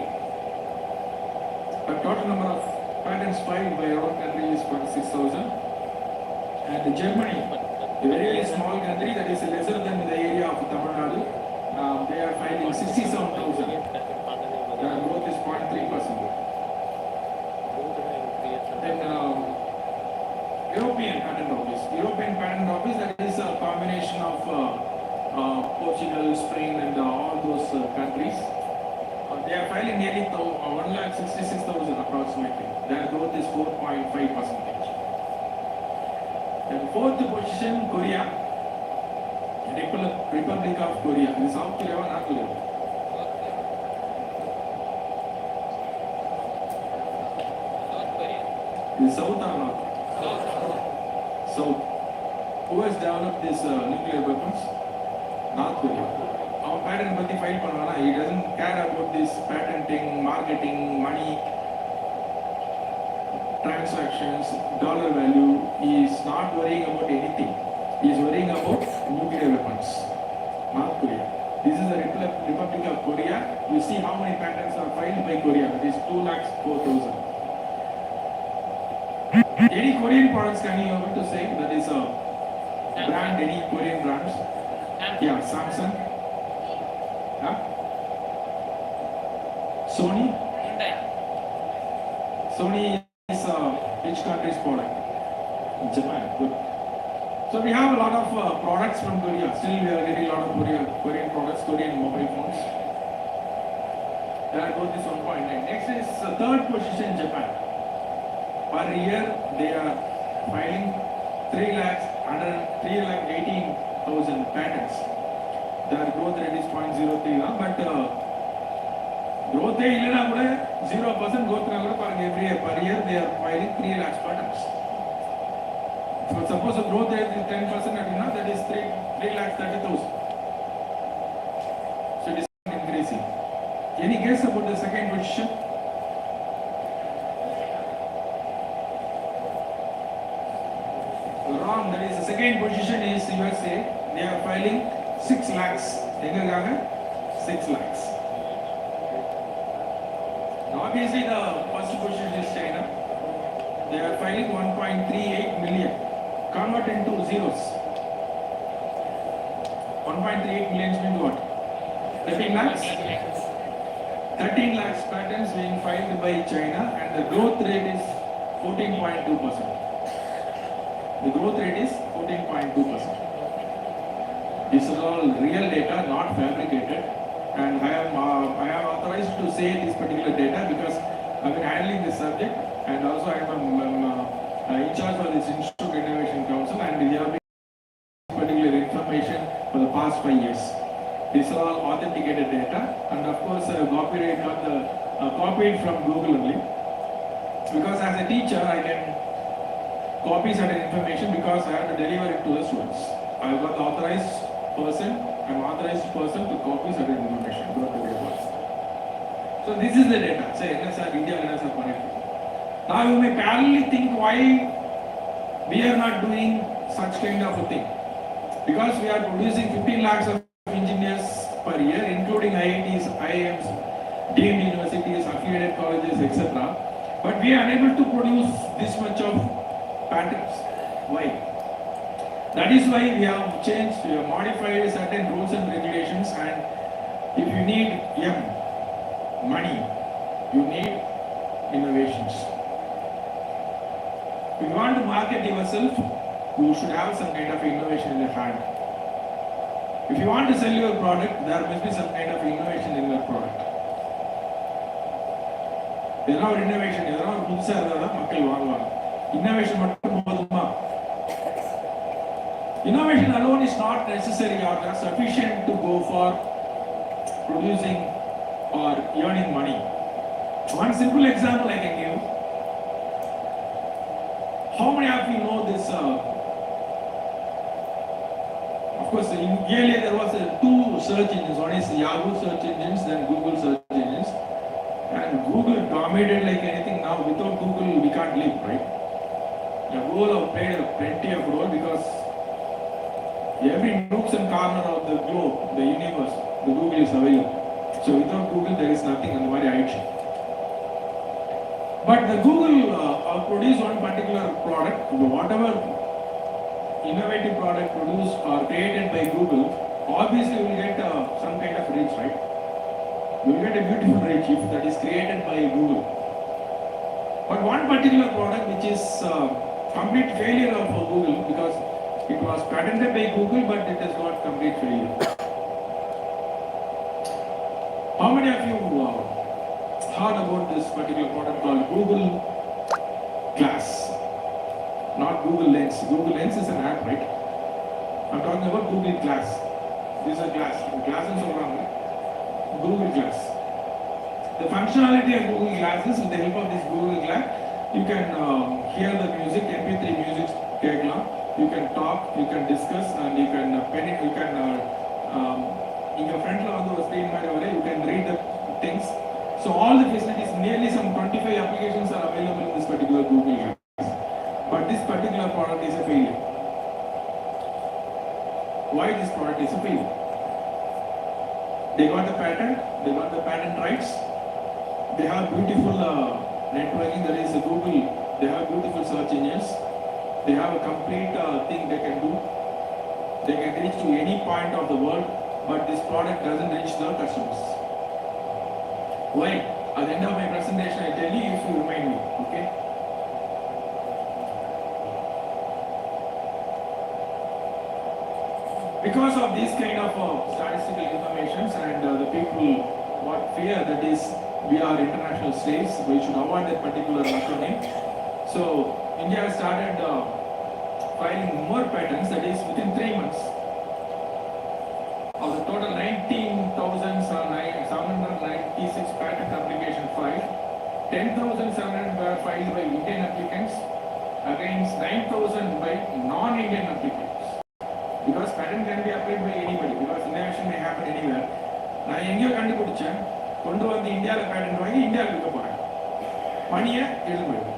The total number of patents filed by our country is 46,000. And Germany, a very small country that is lesser than the area of Tamil Nadu, they are filing 67,000. The growth is 0.3%. Then European Patent Office. European Patent Office, that is a combination of Portugal, Spain and all those countries. They are filing nearly 1,66,000 approximately. Their growth is 4.5%. And 4th position, Korea. Republic of Korea. Is South Korea or North Korea? Is South or North? South. Who has developed these nuclear weapons? North Korea. Our patent பத்தி file பண்ணானா, he doesn't care about this patenting, marketing, money, transactions, dollar value. He is not worrying about anything. He is worrying about nuclear weapons. North Korea. This is the Republic of Korea. You see how many patents are filed by Korea. It is 204,000. Any Korean products can you able to say that is a brand, any Korean brands? Yeah, Samsung. Huh? Sony? Sony is which country's product? Japan. Good. So we have a lot of products from Korea. Still we are getting a lot of Korean products, Korean mobile phones. There goes this 1.9. Next is 3rd position, Japan. Per year they are filing 3,18,000 patents. Their growth rate is 0.03 now, but growth is 0% growth every year. Per year they are filing 3 lakhs patents. So suppose the growth rate is 10%, that is 3,30,000. So it is increasing. Any guess about second position? Wrong. That is the second position is USA. They are filing 6 lakhs. 6 lakhs. Obviously, the first position is China. They are filing 1.38 million. Convert into zeros. 1.38 million means what? 13 lakhs? 13 lakhs patents being filed by China, and the growth rate is 14.2%. The growth rate is 14.2%. This is all real data, not fabricated. And I am authorized to say this particular data because I've been handling this subject, and also I am in charge of this Institute Innovation Council, and we have been particular information for the past 5 years. These are all authenticated data, and of course copyright got the copied from Google only. Because as a teacher, I can copy certain information because I have to deliver it to the students. I have got the authorized person. I'm authorized person to copy certain information. So this is the data. Say NSR, India and NSR connected. Now you may parallelly think why we are not doing such kind of a thing. Because we are producing 15 lakhs of engineers per year, including IITs, IIMs, deemed universities, affiliated colleges, etc. But we are unable to produce this much of patents. Why? That is why we have changed, we have modified certain rules and regulations, and if you need money, you need innovations. If you want to market yourself, you should have some kind of innovation in your hand. If you want to sell your product, there must be some kind of innovation in your product. There are innovation, there are innovation. Innovation alone is not necessary or not sufficient to go for producing or earning money. One simple example I can give. How many of you know this? Of course, earlier there was two search engines. One is Yahoo search engines, then Google search engines. And Google dominated like anything. Now without Google we can't live, right? Google have played plenty of role because every nooks and corner of the globe, the universe, the Google is available. So without Google there is nothing in the very action. But the Google produced one particular product, whatever innovative product produced or created by Google, obviously you will get some kind of reach, right? You will get a beautiful reach if that is created by Google. But one particular product which is complete failure of Google because it was patented by Google, but it has got complete failure. How many of you heard about this particular product called Google Glass? Not Google Lens. Google Lens is an app, right? I'm talking about Google Glass. This is a glass. Glass is around. Google Glass. The functionality of Google Glass is with the help of this Google Glass, you can hear the music, MP3 music, you can talk, you can discuss, and you can in your front on the screen, you can read the things. So all the facilities, nearly some 25 applications are available in this particular Google Glass. But this particular product is a failure. Why this product is a failure? They got the patent rights. They have beautiful networking, that is Google. They have beautiful search engines. They have a complete thing they can do. They can reach to any point of the world, but this product doesn't reach the customers. Why? At the end of my presentation, I tell you if you remind me, okay? Because of these kind of statistical informations and the people what fear that is we are international slaves, we should avoid that particular acronym. So India started filing more patents, that is within 3 months. Of the total 19,796 patent application filed, 10,700 were filed by Indian applicants against 9,000 by non-Indian applicants. Because patent can be applied by anybody, because innovation may happen anywhere. நான் எங்கேயோ கண்டுபிடிச்சேன் கொண்டு வந்து இந்தியாவில் patent வாங்கி இந்தியாவில் விற்க போறாங்க, மணியை எழுந்து போயிடும்.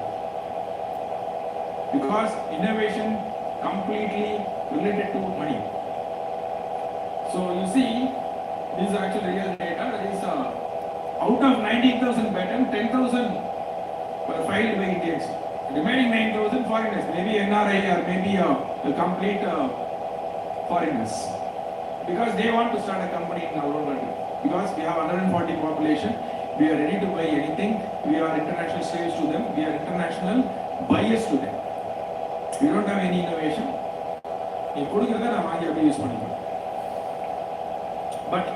Because innovation completely related to money. So you see, this is actually real data. There is out of 19,000 patents, 10,000 were filed by Indians. Remaining 9,000 foreigners, maybe NRI or maybe a complete foreigners. Because they want to start a company in our own country. Because we have 140 population, we are ready to buy anything. We are international slaves to them. We are international buyers to them. We don't have any innovation. நீ கொடுக்கிறத நான் வாங்கி அப்படியே use பண்ணிக்கலாம். But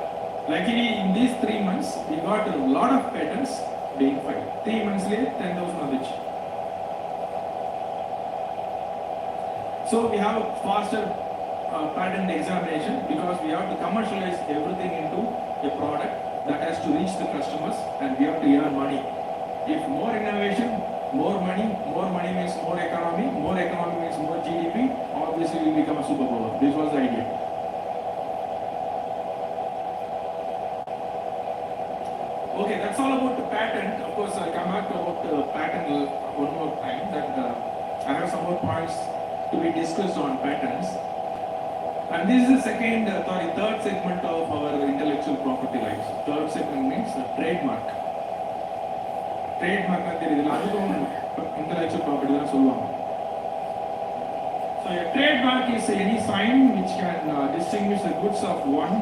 luckily in these 3 months we got a lot of patents being filed. 3 months later 10,000 வந்துச்சு. So we have a faster patent examination because we have to commercialize everything into a product that has to reach the customers and we have to earn money. If more innovation, more money means more economy means more GDP, obviously we become a superpower. This was the idea. Okay, that's all about the patent. Of course, I'll come back to about the patent one more time. That I have some more points to be discussed on patents. And this is the third segment of our intellectual property rights. Third segment means trademark. Trademark தெரியுதுல, அதுவும் intellectual property தான் சொல்லுவாங்க. So a trademark is any sign which can distinguish the goods of one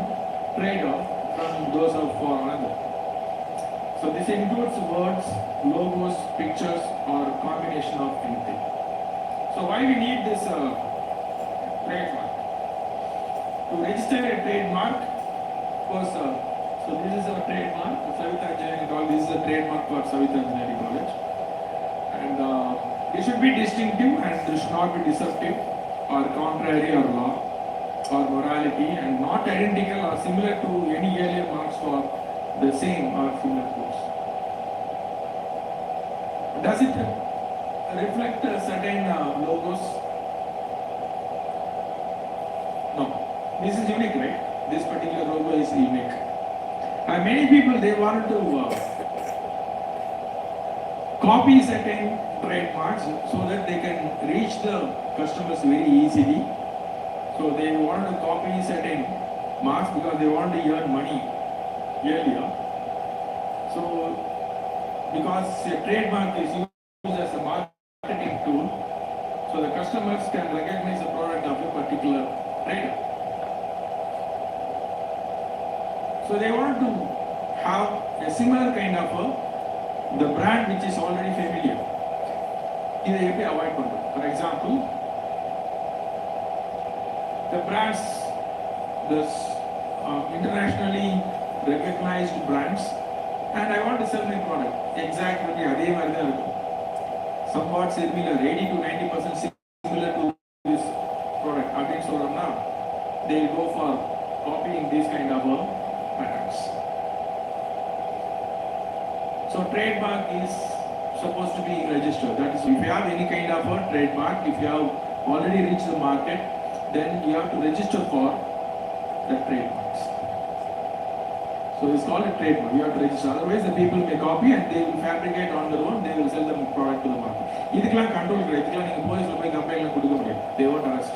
trader from those of another. So this includes words, logos, pictures, or combination of anything. So why we need this trademark? To register a trademark, of course, so this is our trademark, Savitha Engineering College. This is a trademark for Savitha Engineering College. And it should be distinctive and it should not be deceptive or contrary or law or morality and not identical or similar to any earlier marks for the same or similar goods. Does it reflect certain logos? No. This is unique, right? This particular logo is unique. And many people, they wanted to copy certain trademarks so that they can reach the customers very easily. So they wanted to copy certain marks because they want to earn money earlier. So because a trademark is used as a marketing tool, so the customers can recognize the product of a particular trader. So they want to have a similar kind of the brand which is already familiar. இதை எப்படி avoid பண்றது? For example, the brands, this internationally recognized brands, and I want to sell my product. Exactly அதே மாதிரி தான் இருக்கும். Somewhat similar, 80 to 90% similar to this product. அப்படின்னு சொல்றோம்னா they will go for copying these kind of patterns. So trademark is supposed to be registered. That is, if you have any kind of a trademark, if you have already reached the market, then you have to register for the trademarks. So it's called a trademark. You have to register. Otherwise, the people may copy and they will fabricate on their own. They will sell the product to the market. இதுக்கெல்லாம் control கிடையாது. இதுக்கெல்லாம் நீங்க போலீஸ்ல போய் complaint கொடுக்க முடியாது. They won't arrest.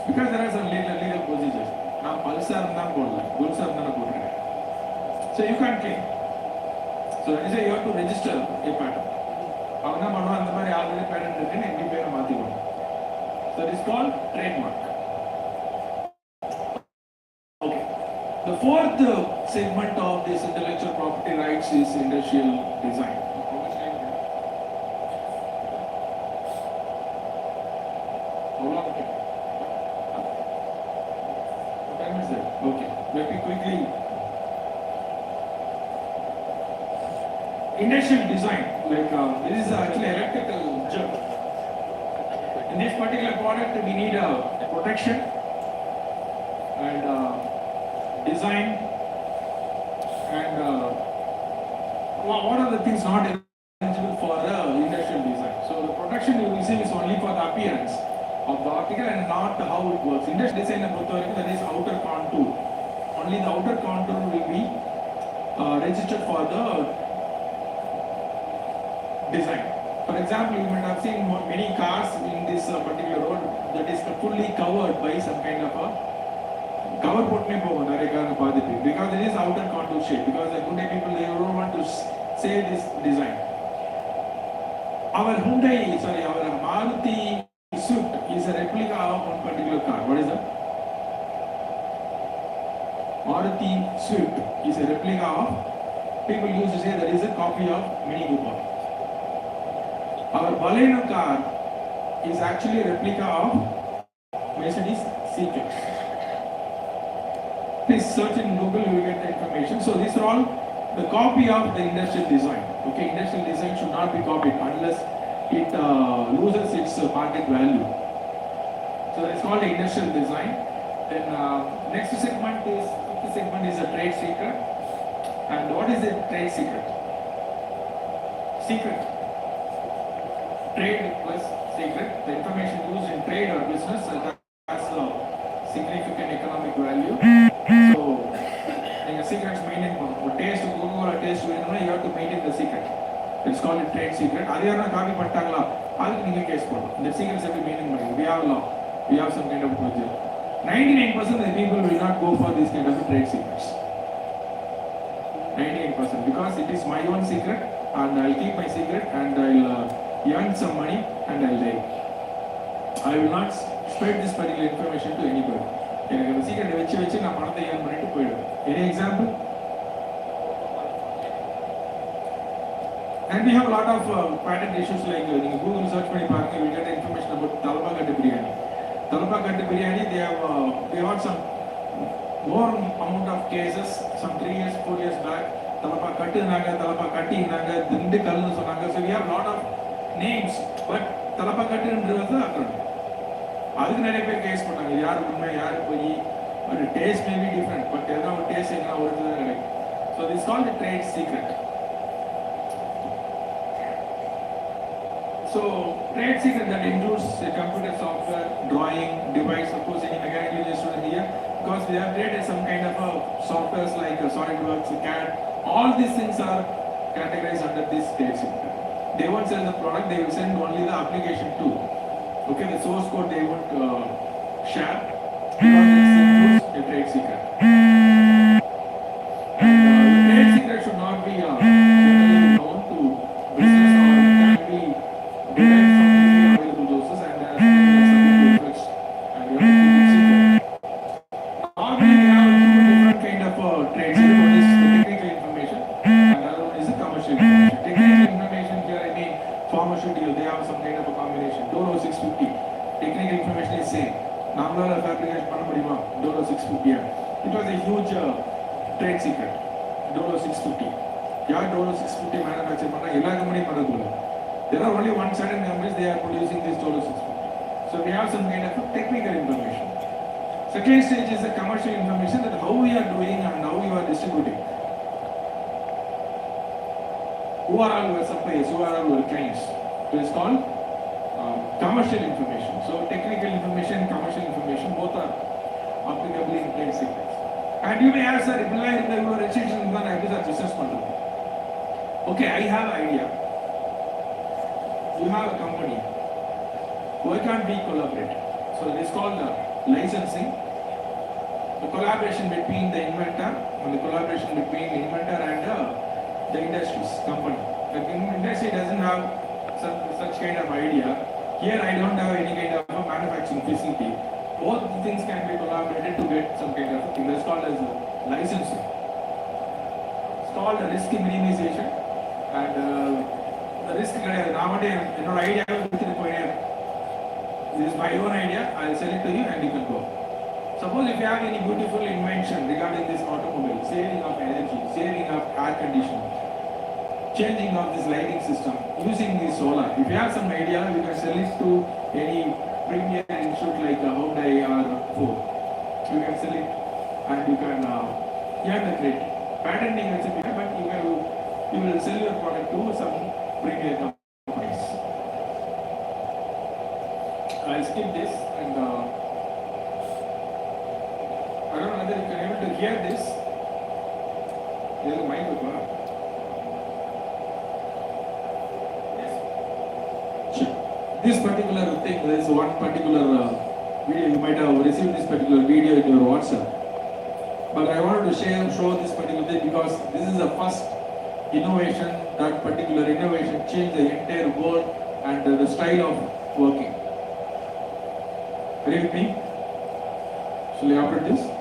Because there are some legal procedures. நான் பல்சா இருந்தா போடல, புல்சா இருந்தா போடுறேன். So you can't claim. So that is why you have to register a patent. அவன் என்ன பண்ணுவான், அந்த மாதிரி ஆல்ரெடி பேட்டன்ட் இருக்குன்னு எங்க பேரை மாத்திடுவான். So it is called trademark. Okay. The fourth segment of this intellectual property rights is industrial design. What time is it? Okay. Let me quickly. Industrial design, like this is actually electrical jug. In this particular product, we need a protection and design and what are the things not eligible for the industrial design. So the protection you receive is only for the appearance of the article and not how it works. Industrial design, that is outer contour. Only the outer contour will be registered for the design. For example, you might have seen many cars in this particular road that is fully covered by some kind of a cover potne pogo narekana paadippi because it is outer contour shape because the Hyundai people they don't want to say this design. Our Maruti Swift is a replica of one particular car. What is that? Maruti Swift is a replica of, people used to say that is a copy of Mini Cooper. Our Baleno car is actually a replica of Mercedes C-Class. Please search in Google, you will get the information. So these are all the copy of the industrial design. Okay, industrial design should not be copied unless it loses its market value. So it's called the industrial design. Then next segment is, fifth segment is a trade secret. And what is a trade secret? Secret. Trade plus secret. The information used in trade or business that has a significant economic value. So, secrets maintain taste Google or taste you have to maintain the secret. It's called a trade secret. Adiyana copy pattangla, adukku neenga case podu. The secrets have been maintained. We have law. We have some kind of project. 99% of the people will not go for these kind of trade secrets. 98% because it is my own secret and I'll keep my secret and I'll earn some money and I'll die. I will not spread this particular information to anybody. எனக்கு அந்த சீக்கிரட்டை வச்சு நான் பணத்தை earn பண்ணிட்டு போயிடுவேன். Any example? And we have a lot of patent issues like you Google search பண்ணி பாருங்க, you get information about Talpa Kattu biryani. Talpa Kattu biryani, they got some more amount of cases some 3 years, 4 years back. Talpa Kattu naga, Talpa Katti naga, Dindikallu sonaga. So we have a lot of names, but Talpa Kattu is the acronym. அதுக்கு நிறைய பேர் case பண்ணாங்க, யார் உண்மை யார் போய், but taste may be different, but எதனா ஒரு டேஸ்ட் எங்கன்னா ஒரிஜினல் கிடைக்கும். So this is called a trade secret. So trade secret that includes computer software, drawing, device, suppose any mechanical engineer student here, because they have created some kind of softwares like SolidWorks, CAD, all these things are categorized under this trade secret. They won't sell the product, they will send only the application too. Okay, the source code they won't share because this includes a trade secret. And the trade secret should not be generally known to business or it can be derived from easily available sources and there are some effects and you have to keep it secret. Normally we have two different kind of trade secret. One is the technical information and the other one is the commercial information. Technical information here I mean pharmaceutical, they have some kind of a combination. Dolo 650. Technical information is same. Namla fabrication panna mudiyuma. Dolo 650. It was a huge trade secret. Dolo 650. Yeah, Dolo 650 manufacture panna ella company paradula. There are only one certain companies they are producing this Dolo 650. So we have some kind of technical information. Second stage is the commercial information, that how we are doing and how we are distributing. Who are all your suppliers, who are all your clients. So it's called commercial information. So technical information, commercial information, both are applicable in trade secrets. And you may ask, sir, if you are registration, then I have business model. Okay, I have an idea. You have a company. Why can't we collaborate? So it is called licensing. The collaboration between the inventor and the collaboration between the inventor and the industry's company. The industry doesn't have such kind of idea. Here I don't have any kind of a manufacturing facility. Both things can be collaborated to get some kind of a thing. That's called as licensing. It's called a risk minimization. And the risk nowadays, idea this is my own idea. I'll sell it to you and you can go. Suppose if you have any beautiful invention regarding this automobile, saving of energy, saving of air conditioning, changing of this lighting system, using the solar. If you have some idea, you can sell it to any premier institute like Hyundai or Ford. You can sell it and you can earn the credit. Patenting is a bit, but you will sell your product to some premier companies. I'll skip this and I don't know whether you can able to hear this. there's a mic with that. Yes. Sure. This particular thing, there is one particular video, you might have received this particular video in your WhatsApp. But I wanted to show this particular thing because this is the first innovation, that particular innovation changed the entire world and the style of working. Are you with me? Shall I operate this?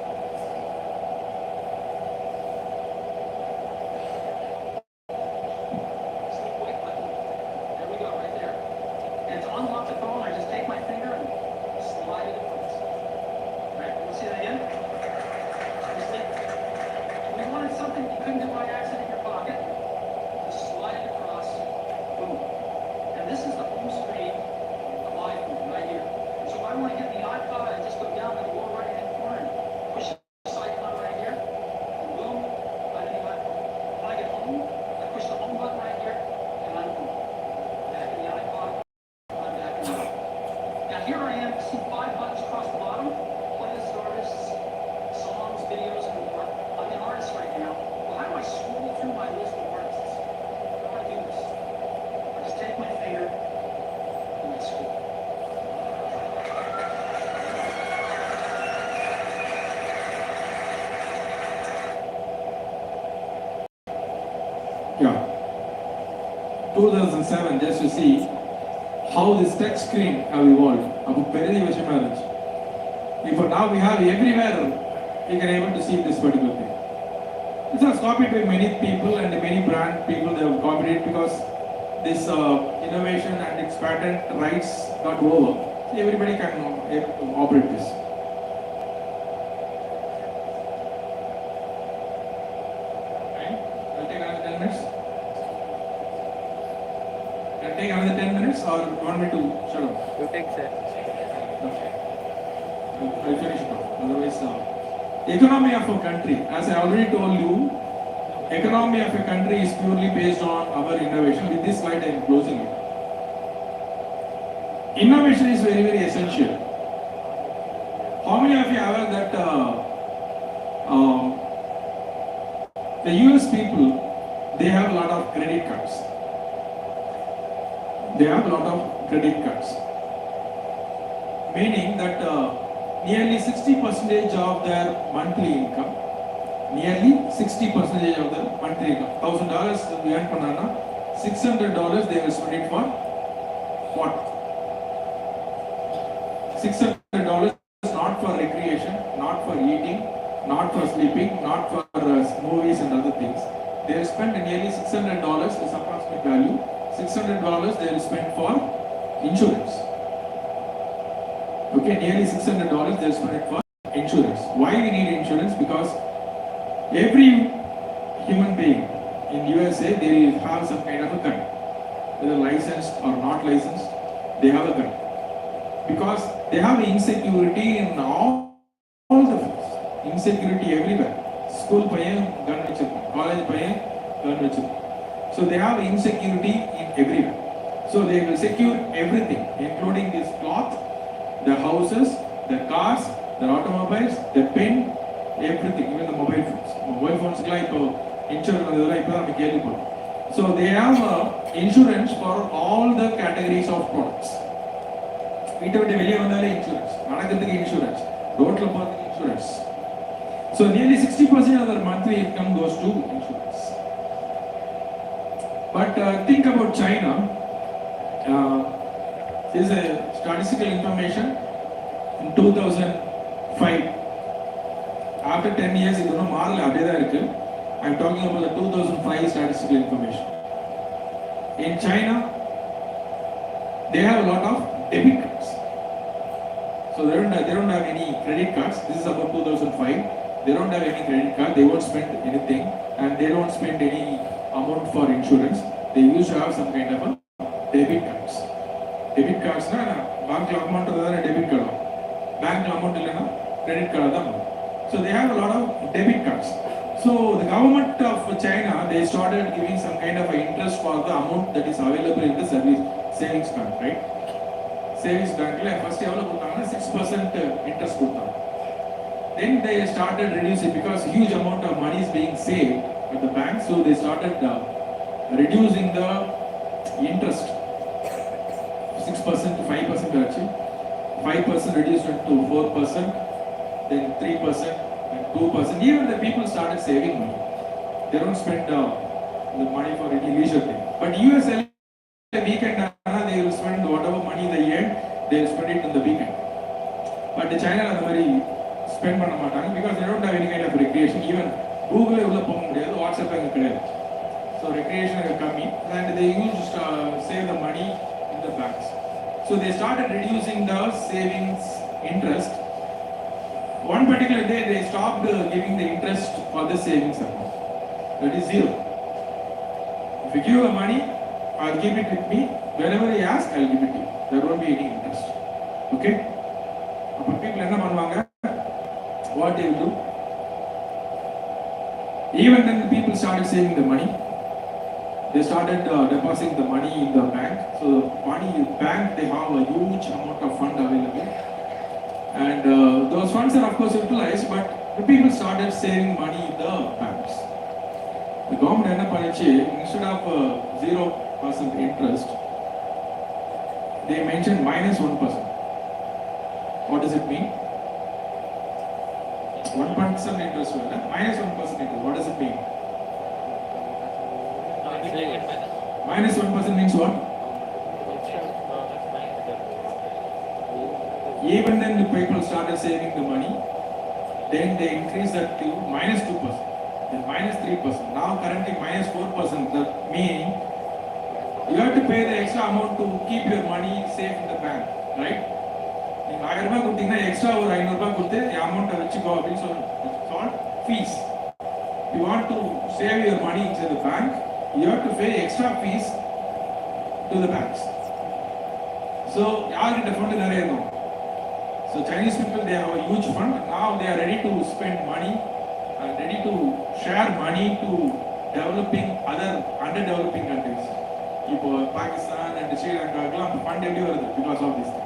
Yeah. 2007, just to see how this touch screen have evolved. If now we have everywhere, you can able to see this particular thing. This was copied by many people and many brand people. They have copied it because this innovation and its patent rights got over. So everybody can operate this. I'll take another 10 minutes. I'll take another 10 minutes or you want me to shut up? You take, sir. Okay. I'll finish it off. Otherwise, economy of a country, as I already told you, economy of a country is purely based on our innovation. With this slide, I am closing it. Innovation is very, very essential. How many of you are aware that the US people, they have a lot of credit cards. They have a lot of credit cards. Meaning that nearly 60% of their monthly income, nearly 60% of their monthly income, $1,000 we earn banana, $600 they will spend it for what? $600 not for recreation, not for eating, not for sleeping, not for movies and other things. They will spend nearly $600 is approximate value. $600 they will spend for insurance. Okay, nearly $600 they will spend it for insurance. Why we need insurance? Because every human being in USA, they will have some kind of a gun. Whether licensed or not licensed, they have a gun. Because they have insecurity in all the fields. Insecurity everywhere. School payan, gun vechirukku. College payan, gun vechirukku. So they have insecurity in everywhere. So they will secure everything, including this cloth, the houses, the cars, the automobiles, the pen, everything, even the mobile phones. Mobile phones like insurance. So they have insurance for all the categories of products. Insurance, insurance, road insurance. So nearly 60% of their monthly income goes to insurance. But think about China. This is a statistical information in 2005. After 10 years, I am talking about the 2005 statistical information. In China, they have a lot of debit cards. So they don't have any credit cards. This is about 2005. They don't have any credit card. They won't spend anything, and they don't spend any amount for insurance. They used to have some kind of a debit cards. Debit cards na bank amount debit card. Bank amount credit card. So they have a lot of debit cards. So the government of China, they started giving some kind of interest for the amount that is available in the savings bank, right? Savings bank first 6% interest. Then they started reducing because huge amount of money is being saved. at the bank, so they started reducing the interest 6% to 5% actually. 5% reduced it to 4%, then 3%, and 2%. Even the people started saving money. They don't spend the money for any leisure thing. But USL weekend, they will spend whatever money they earn, they will spend it in the weekend. But the China அந்த மாதிரி spend பண்ண மாட்டாங்க because they don't have any kind of recreation. Even Google உள்ள போக முடியாது, WhatsApp அங்க கிடையாது. So recreation is coming and they used to save the money in the banks. So they started reducing the savings interest. One particular day they stopped giving the interest for the savings account. That is zero. If you give the money, I'll keep it with me. Whenever you ask, I'll give it to you. There won't be any interest. Okay? But people என்ன பண்ணுவாங்க? What they will do? Even then the people started saving the money. They started depositing the money in the bank. So money in bank, they have a huge amount of fund available. And those funds are of course utilized, but the people started saving money in the banks. The government என்ன பண்ணிச்சு, instead of 0% interest, they mentioned -1%. What does it mean? 1% interest, -1% interest. What does it mean? -1% means what? Even then the people started saving the money, then they increased that to -2%, then -3%, now currently -4%. That means you have to pay the extra amount to keep your money safe in the bank, right? நீங்க 1000 ரூபாய் கொடுத்தீங்கன்னா extra ஒரு 500 ரூபாய் கொடுத்து அமௌண்ட்டை வச்சுக்கோ அப்படின்னு சொல்லணும். It's called fees. You want to save your money inside the bank, you have to pay extra fees to the banks. So யார்கிட்ட ஃபண்ட் நிறைய இருக்கும்? So Chinese people, they have a huge fund. Now they are ready to spend money and ready to share money to developing other underdeveloping countries. இப்போ Pakistan and ஸ்ரீலங்காக்குலாம் fund எப்படி வருது? Because of this thing.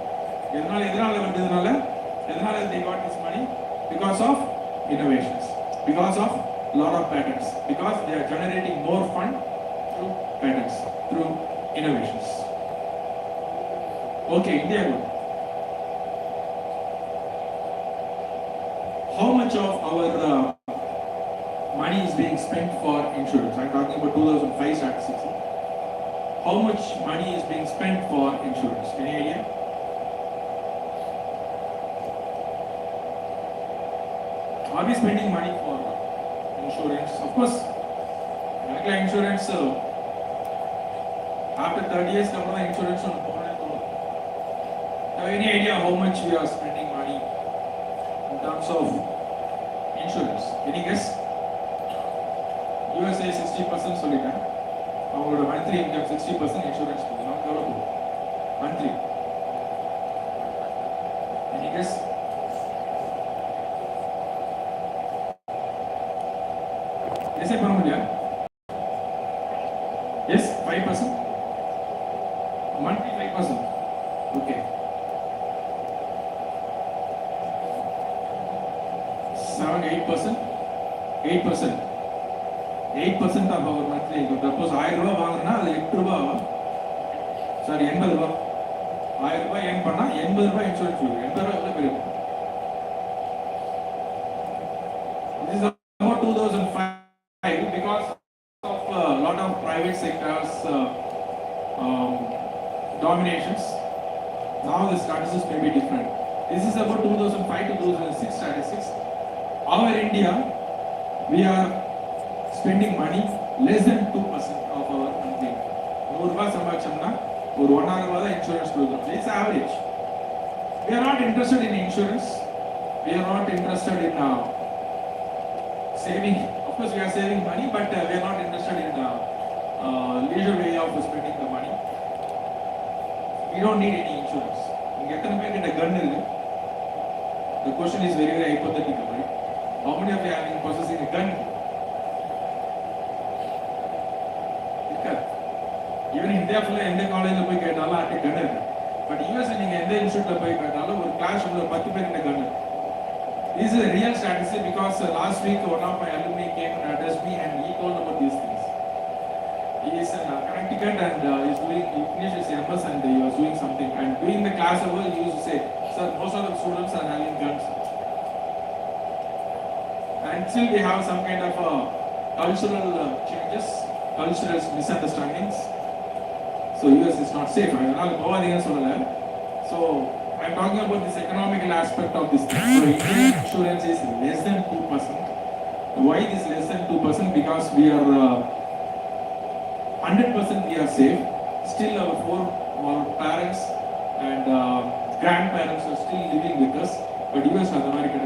எதனால வந்ததுனால they got this money? Because of innovations, because of lot of patents, because they are generating more fund through patents, through innovations. Okay, India. How much of our money is being spent for insurance? I'm talking about 2005 statistics. How much money is being spent for insurance? Any idea? Are we spending money for insurance? Of course, medical insurance, after 30 years, insurance on Have any idea how much we are spending money in terms of insurance? Any guess? USA 60% சொல்லிட்டேன். அவங்களோட monthly income 60% insurance கொடுக்கணும். எவ்வளவு? Monthly. Any guess? ऐसे பண்ண முடியாது? Yes, 5%. Monthly 5%. Okay. 7-8%. 8%. 8% of our monthly income. Suppose 1000 ரூபாய் வாங்குறனா அது 8 ரூபாய் ஆகும். சாரி 80 ரூபாய். 1000 ரூபாய் ஏர்ன் பண்ணா 80 ரூபாய் இன்சூரன்ஸ் வரும். 80 ரூபாய் எவ்வளவு பெரிய? This is about 2005 because of a lot of private sectors dominations. Now the statistics may be different. This is about 2005 to 2006 statistics. Our India, we are spending money less than 2% of our monthly income. 100 ரூபாய் சம்பாதிச்சோம்னா ஒரு 1,000 ரூபாய் தான் insurance கொடுக்குறோம். It's average. We are not interested in insurance. We are not interested in saving. Of course, we are saving money, but we are not interested in leisure way of spending the money. We don't need any insurance. You get a gun. The question is very, very hypothetical, right? How many of you are possessing a gun? Even in India, in the college, we get a lot of gun. But US, in the institute, we get a lot of class of 10 people in the gun. This is a real statistic because last week one of my alumni came and addressed me and he told about these things. He is in Connecticut and he finished his MS and he was doing something. And during the class hour, he used to say, "Sir, most of the students are having guns." And still we have some kind of cultural changes, cultural misunderstandings. So US is not safe. So I'm talking about this economical aspect of this thing. So Indian insurance is less than 2%. Why it is less than 2%? Because we are 100% we are safe. Still our parents and grandparents are still living with us. But US and America,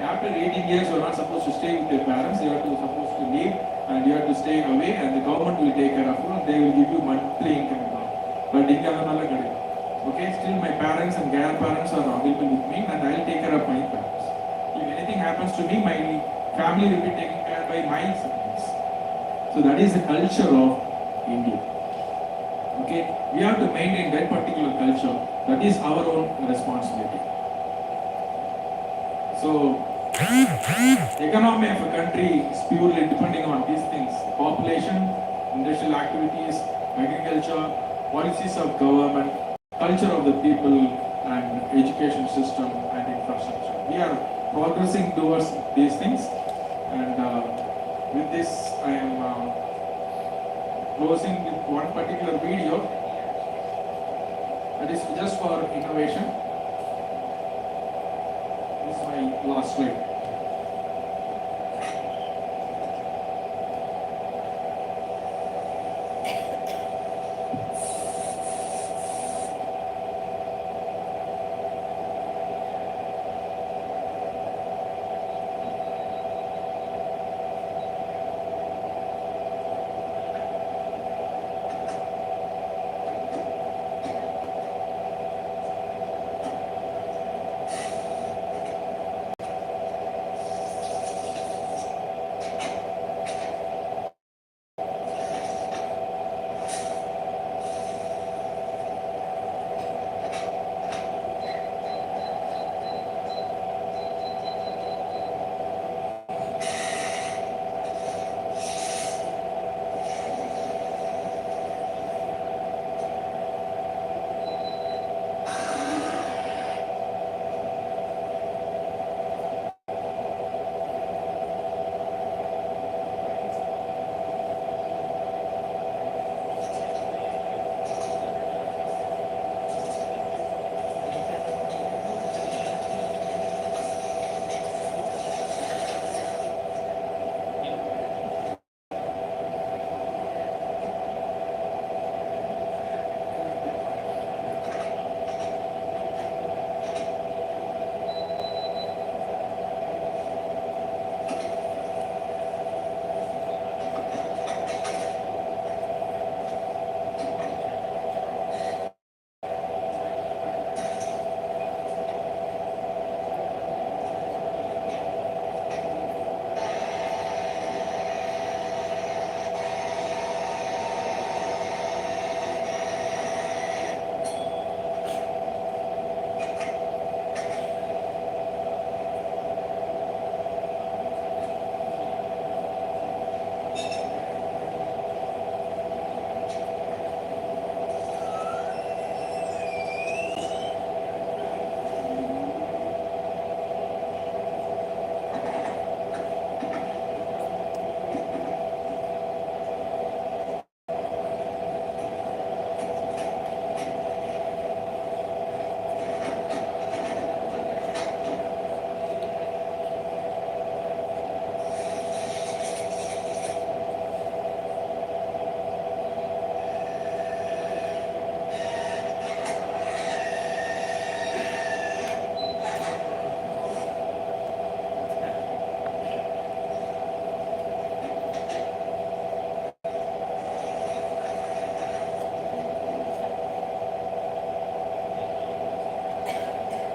after 18 years you are not supposed to stay with your parents. You are supposed to leave and you have to stay away and the government will take care of you and they will give you monthly income. But India okay, still my parents and grandparents are available with me and I will take care of my parents. If anything happens to me, my family will be taken care by my siblings. So that is the culture of India. Okay, we have to maintain that particular culture. That is our own responsibility. So, the economy of a country is purely depending on these things: population, industrial activities, agriculture, policies of government, culture of the people, and education system and infrastructure. We are progressing towards these things, and with this, I am closing with one particular video that is just for innovation. This is my last slide.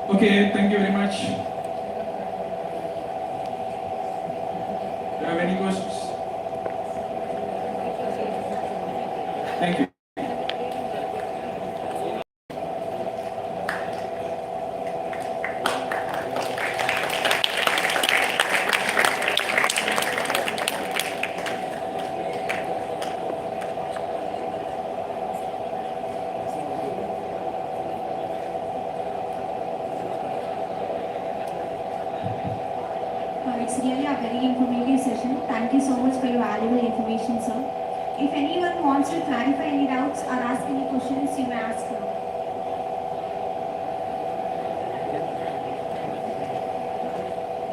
Okay, thank you very much. Do you have any questions? Thank you. was really a very informative session. Thank you so much for your valuable information, sir. If anyone wants to clarify any doubts or ask any questions, you may ask now.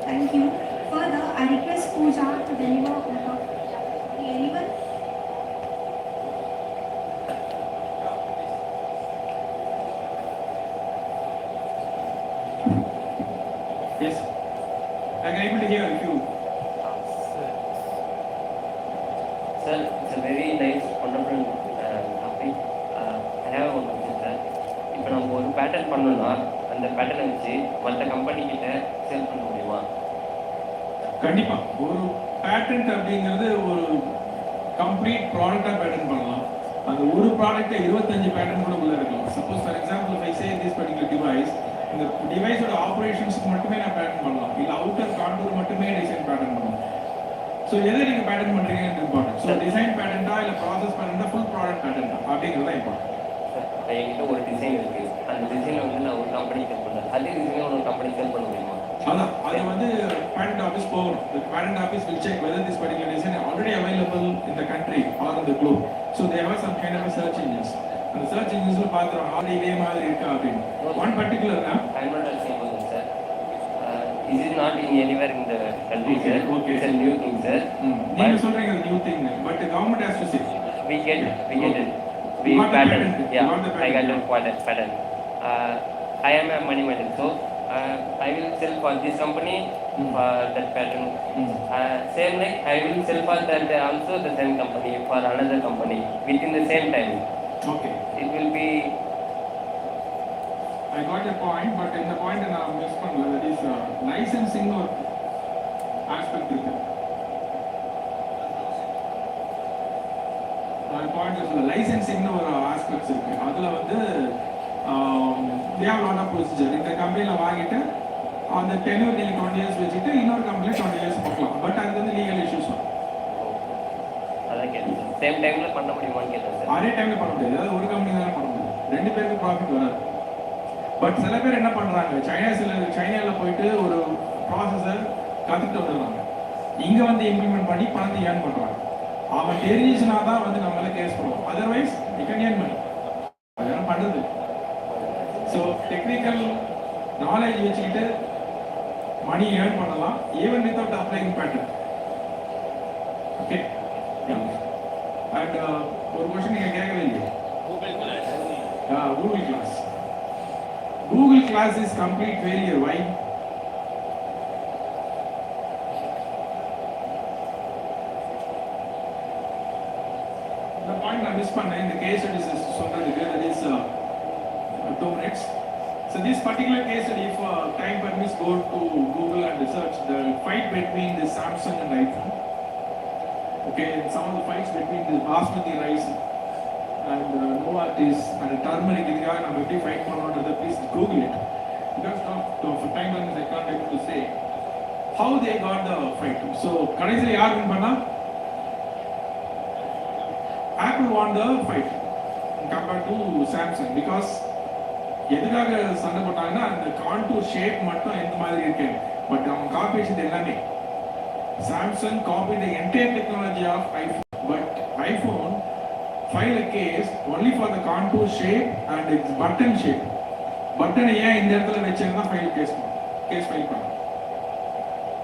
Thank you. Further, I request Pooja to deliver anyone. Yes. I can able to hear you. Sir, it's a very nice, wonderful topic. I have one question, sir. இப்போ நம்ம ஒரு pattern பண்ணோம்னா அந்த பேட்டர்னை வச்சு மற்ற company கிட்ட sale பண்ண முடியுமா? கண்டிப்பா ஒரு பேட்டன்ட் அப்படிங்கிறது ஒரு கம்ப்ளீட் ப்ராடக்டா பேட்டர்ன் பண்ணலாம். அந்த ஒரு ப்ராடக்ட்டை 25 பேட்டர்ன் கூட உள்ள இருக்கலாம். Suppose for example if I say this particular device, இந்த டிவைஸோட ஆபரேஷன்ஸ்க்கு மட்டுமே நான் பேட்டர்ன் பண்ணலாம். இல்ல அவுட்டர் கான்டூர் மட்டுமே டிசைன் பேட்டர்ன் பண்ணலாம். ஸோ எதை நீங்க பேட்டர்ன் பண்றீங்கன்னு இம்பார்ட்டன்ட். ஸோ டிசைன் பேட்டர்னா இல்ல ப்ராசஸ் பேட்டர்னா ஃபுல் ப்ராடக்ட் பேட்டர்னா அப்படிங்கிறது இம்பார்ட்டன்ட். என்கிட்ட ஒரு டிசைன் இருக்கு, அந்த டிசைனை வந்து நான் ஒரு கம்பெனி சேல் பண்ணுறேன், அதே டிசைனை ஒரு கம்பெனி சேல் பண்ண முடியுமா? அதான் அது வந்து patent office போகணும். The patent office will check whether this particular design is already available in the country or in the globe. So they have some kind of a search engines. அந்த search engines will பார்த்துரும் already இதே மாதிரி இருக்கா அப்படின்னு. One particular I'm not asking about that, sir. Is it not in anywhere in the country, sir? Okay. It's a new thing, sir. நீங்க சொல்றீங்க new thing, but the government has to say. We get it. You got the pattern. patent. Yeah, You got the I got patent. the pattern. I am a money manager, so I will sell for this company for that pattern. Same like I will sell for that also the same company for another company within the same time. Okay. It will be. I got your point, but in the point நான் miss பண்ணல. That is licensing ஒரு aspect இருக்கு. நான் point சொல்ல licensing ஒரு aspects இருக்கு. அதுல வந்து they have lot of procedure. இந்த கம்பெனில வாங்கிட்டு அந்த டென்யூர் நீங்க 20 years வச்சுட்டு இன்னொரு கம்பெனில 20 years பார்க்கலாம். பட் அது வந்து லீகல் இஷ்யூஸ் வரும். அதான் கேட்டேன், சேம் டைம்ல பண்ண முடியுமான்னு கேட்டேன் சார். அதே டைம்ல பண்ண முடியாது. அதாவது ஒரு கம்பெனி தானே பண்ண முடியும். ரெண்டு பேருக்கு ப்ராஃபிட் வராது. பட் சில பேர் என்ன பண்றாங்க, சைனால போயிட்டு ஒரு ப்ராசஸர் கத்துட்டு வந்துடுறாங்க. இங்க வந்து இம்ப்ளிமெண்ட் பண்ணி பணத்தை ஏர்ன் பண்றாங்க. அவன் தெரிஞ்சுச்சுனா தான் வந்து நம்ம மேல கேஸ் பண்ணுவோம். Otherwise you can earn money. அதெல்லாம் பண்றது. ஸோ டெக்னிக்கல் நாலேஜ் வச்சுக்கிட்டு மணி ஏர்ன் பண்ணலாம் even without applying pattern. Okay. And ஒரு கொஸ்டின் நீங்க கேட்கவே இல்லையா? Google class. Google class is complete failure. Why? The point I missed in the case study is சொல்றதுக்கு that is 2 minutes. So this particular case study, if time permits, go to Google and research the fight between the Samsung and iPhone. Okay, some of the fights between the basmati rice and Novartis and turmeric, இதுக்காக நம்ம எப்படி fight பண்ணோம்ன்றதை please Google it. Because of time limits I can't able to say how they got the fight. So கடைசியில் யார் win பண்ணா? Apple won the fight compared to Samsung because எதுக்காக சண்டை போட்டாங்கன்னா அந்த கான்டூர் ஷேப் மட்டும் எந்த மாதிரி இருக்கு. பட் அவங்க காப்பி வச்சது எல்லாமே. Samsung copied the entire technology of iPhone, but iPhone filed a case only for the contour shape and its button shape. Button ஏன் இந்த இடத்துல வெச்சிருந்தா கேஸ் ஃபைல் பண்ணலாம்.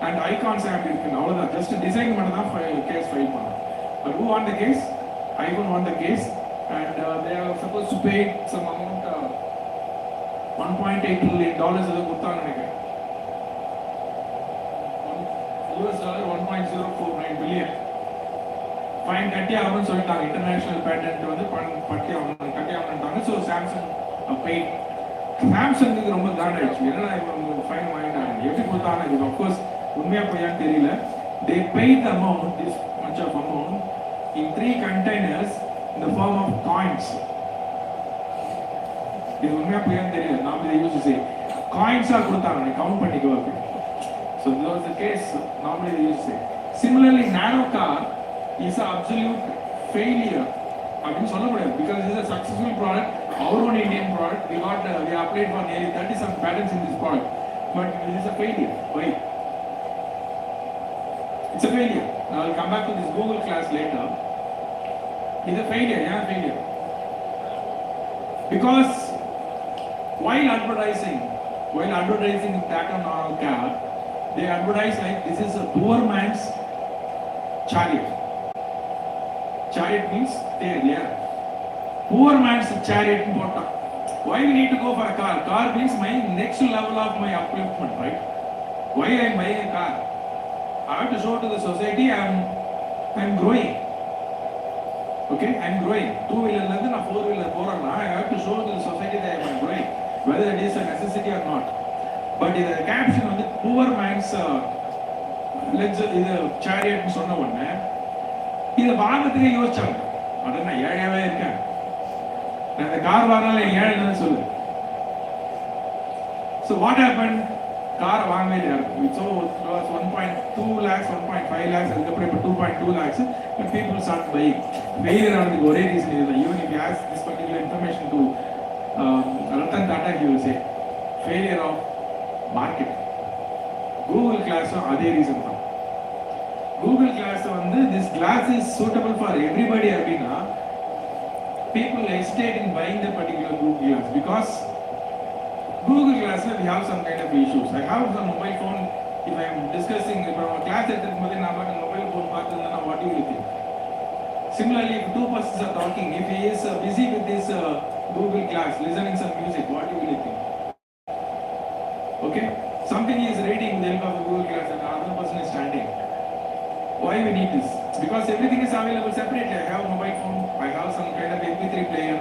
அண்ட் ஐகான்ஸ் அப்படி இருக்கு, அவ்வளவுதான். ஜஸ்ட் டிசைன் பண்ண தான் கேஸ் ஃபைல் பண்ணலாம். But who won the case? iPhone won the case and they are supposed to pay some amount, $1.8 trillion ஏதோ கொடுத்தாங்க நினைக்கிறேன். $1.049 billion. ஃபைன் கட்டி ஆகணும்னு சொல்லிட்டாங்க. இன்டர்நேஷனல் பேட்டன்ட் வந்து கட்டி ஆகணும்ட்டாங்க. ஸோ சாம்சங் பெய். சாம்சங்குக்கு ரொம்ப காண்ட் ஆயிடுச்சு. என்னடா இவங்க ஃபைன் வாங்கிட்டாங்க, எப்படி கொடுத்தாங்க இது? அஃப்கோர்ஸ் உண்மையா போயான்னு தெரியல. They paid the amount, this much of amount in 3 containers in the form of coins. இது உண்மையா போயான்னு தெரியல. நாம இதை யூஸ் சே காயின்ஸா கொடுத்தாங்க, கவுண்ட் பண்ணிக்கோ அப்படி. So this was the case. Normally they use say. Similarly, nano car is an absolute failure அப்படின்னு சொல்ல முடியாது. because it is a successful product, our own Indian product. We applied for nearly 30 some patents in this product, but it is a failure. Why? It's a failure. Now I'll come back to this Google class later. It's a failure, yeah, failure. Because while advertising Tata Nano cab, they advertise like this is a poor man's chariot. Chariot means there, yeah. Poor man's chariot in Porta. Why we need to go for a car? Car means my next level of my upliftment, right? Why I am buying a car? I have to show to the society I am growing. Okay, I am growing. 2-wheeler and 4-wheeler I have to show to the society that I am growing, whether it is a necessity or not. But in the caption on the poor man's chariot சொன்ன உடனே இதை வாங்கிறதுக்கே யோசிச்சாங்க. அட நான் ஏழையாவே இருக்கேன், நான் இந்த car வாங்கினால ஏழைன்னு சொல்லு. So what happened? Car வாங்கவே இல்லை. So it was 1.2 lakhs, 1.5 lakhs, அதுக்கப்புறம் இப்போ 2.2 lakhs. But people start buying. Failure ஆனதுக்கு ஒரே reason is even if you ask this particular information to Ratan Tata, he will say failure of market. Google Glass அதே reason தான். Google Glass this glass is suitable for everybody அப்படின்னா people hesitate in buying the particular Google Glass because Google Glass we have some kind of issues. I have some mobile phone. If I am discussing from a class எடுத்துக்கும் போது நான் mobile phone பார்த்ததுன்னா what do you think? Similarly, if two persons are talking, if he is busy with this Google Glass listening some music, what do you think? Okay, something he is reading with the help of the Google Glass and the other person is standing. Why we need this? Because everything is available separately. I have a mobile phone, I have some kind of MP3 player.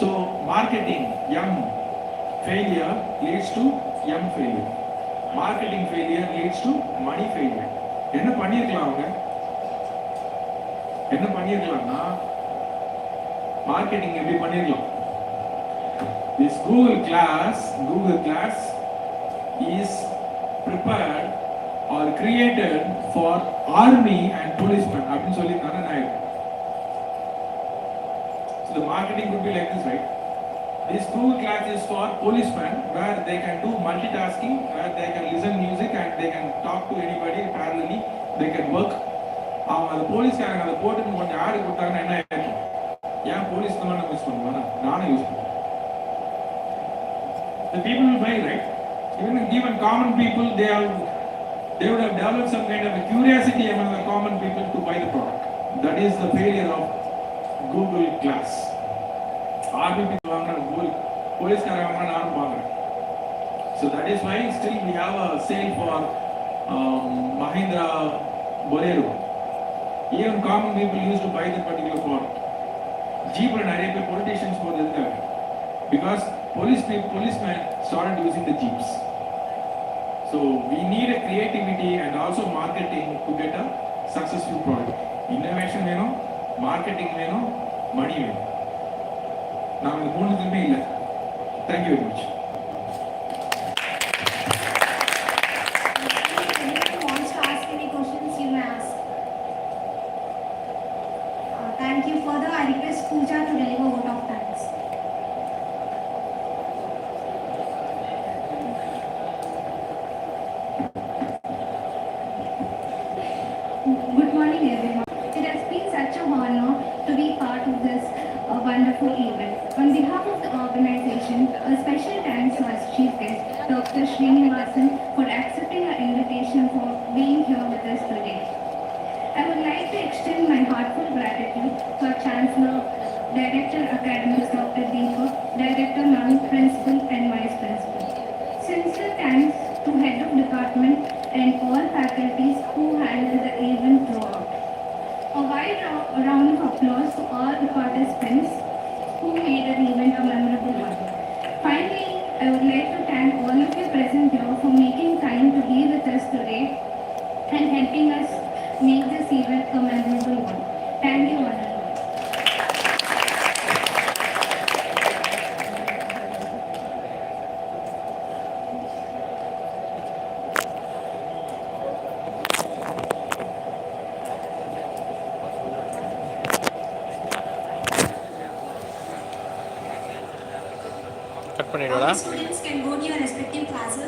So marketing, M failure leads to M failure. Marketing failure leads to money failure. என்ன பண்ணிருக்கலாம்னா marketing எப்படி பண்ணிருக்கலாம்? This Google Glass is prepared or created for army and policemen. அப்படின்னு சொல்லி நான் So the marketing could be like this, right? This Google Glass is for policemen where they can do multitasking, where they can listen music and they can talk to anybody parallelly, they can work. அவங்க அந்த போலீஸ்காரங்க அதை போட்டு கொஞ்சம் ஆடு கொடுத்தாங்கன்னா என்ன ஆயிருக்கும்? ஏன் போலீஸ் தான் யூஸ் பண்ணுவானா? நானும் யூஸ் பண்ணுவேன். The people will buy, right? Even common people, they would have developed some kind of a curiosity among the common people to buy the product. That is the failure of Google Glass. Army people வாங்குறாங்க, போலீஸ்காரங்க வாங்குறாங்க, நானும் வாங்குறேன். So that is why still we have a sale for Mahindra Bolero. Even common people used to buy that particular product. Jeep and நிறைய பேர் politicians போறதுக்காக. Because policemen started using the jeeps. So we need a creativity and also marketing to get a successful product. Innovation வேணும், marketing வேணும், money வேணும். நாம் இந்த மூணுத்துமே இல்லை. Thank you very much. Anyone wants to ask any questions, you may ask. Thank you. Further, I request Pooja to deliver vote of thanks. Good morning, everyone. It has been such an honor to be part of this wonderful event. On behalf of the organization, a special thanks to our chief guest, Dr. Srinivasan, for accepting our invitation for being here with us today. I would like to extend my heartfelt gratitude to our Chancellor, Director Academics Dr. Deepak, Director Non Principal and Vice Principal. Sincere thanks to Head of Department and all faculties who handled the event throughout. A wide round of applause to all the participants who made the event a memorable one. Finally, I would like to thank all of you present here for making time to be with us today and helping us make this event a memorable one. Thank you, one and all. Cut பண்ணிடுடா. Students can go to your respective classes.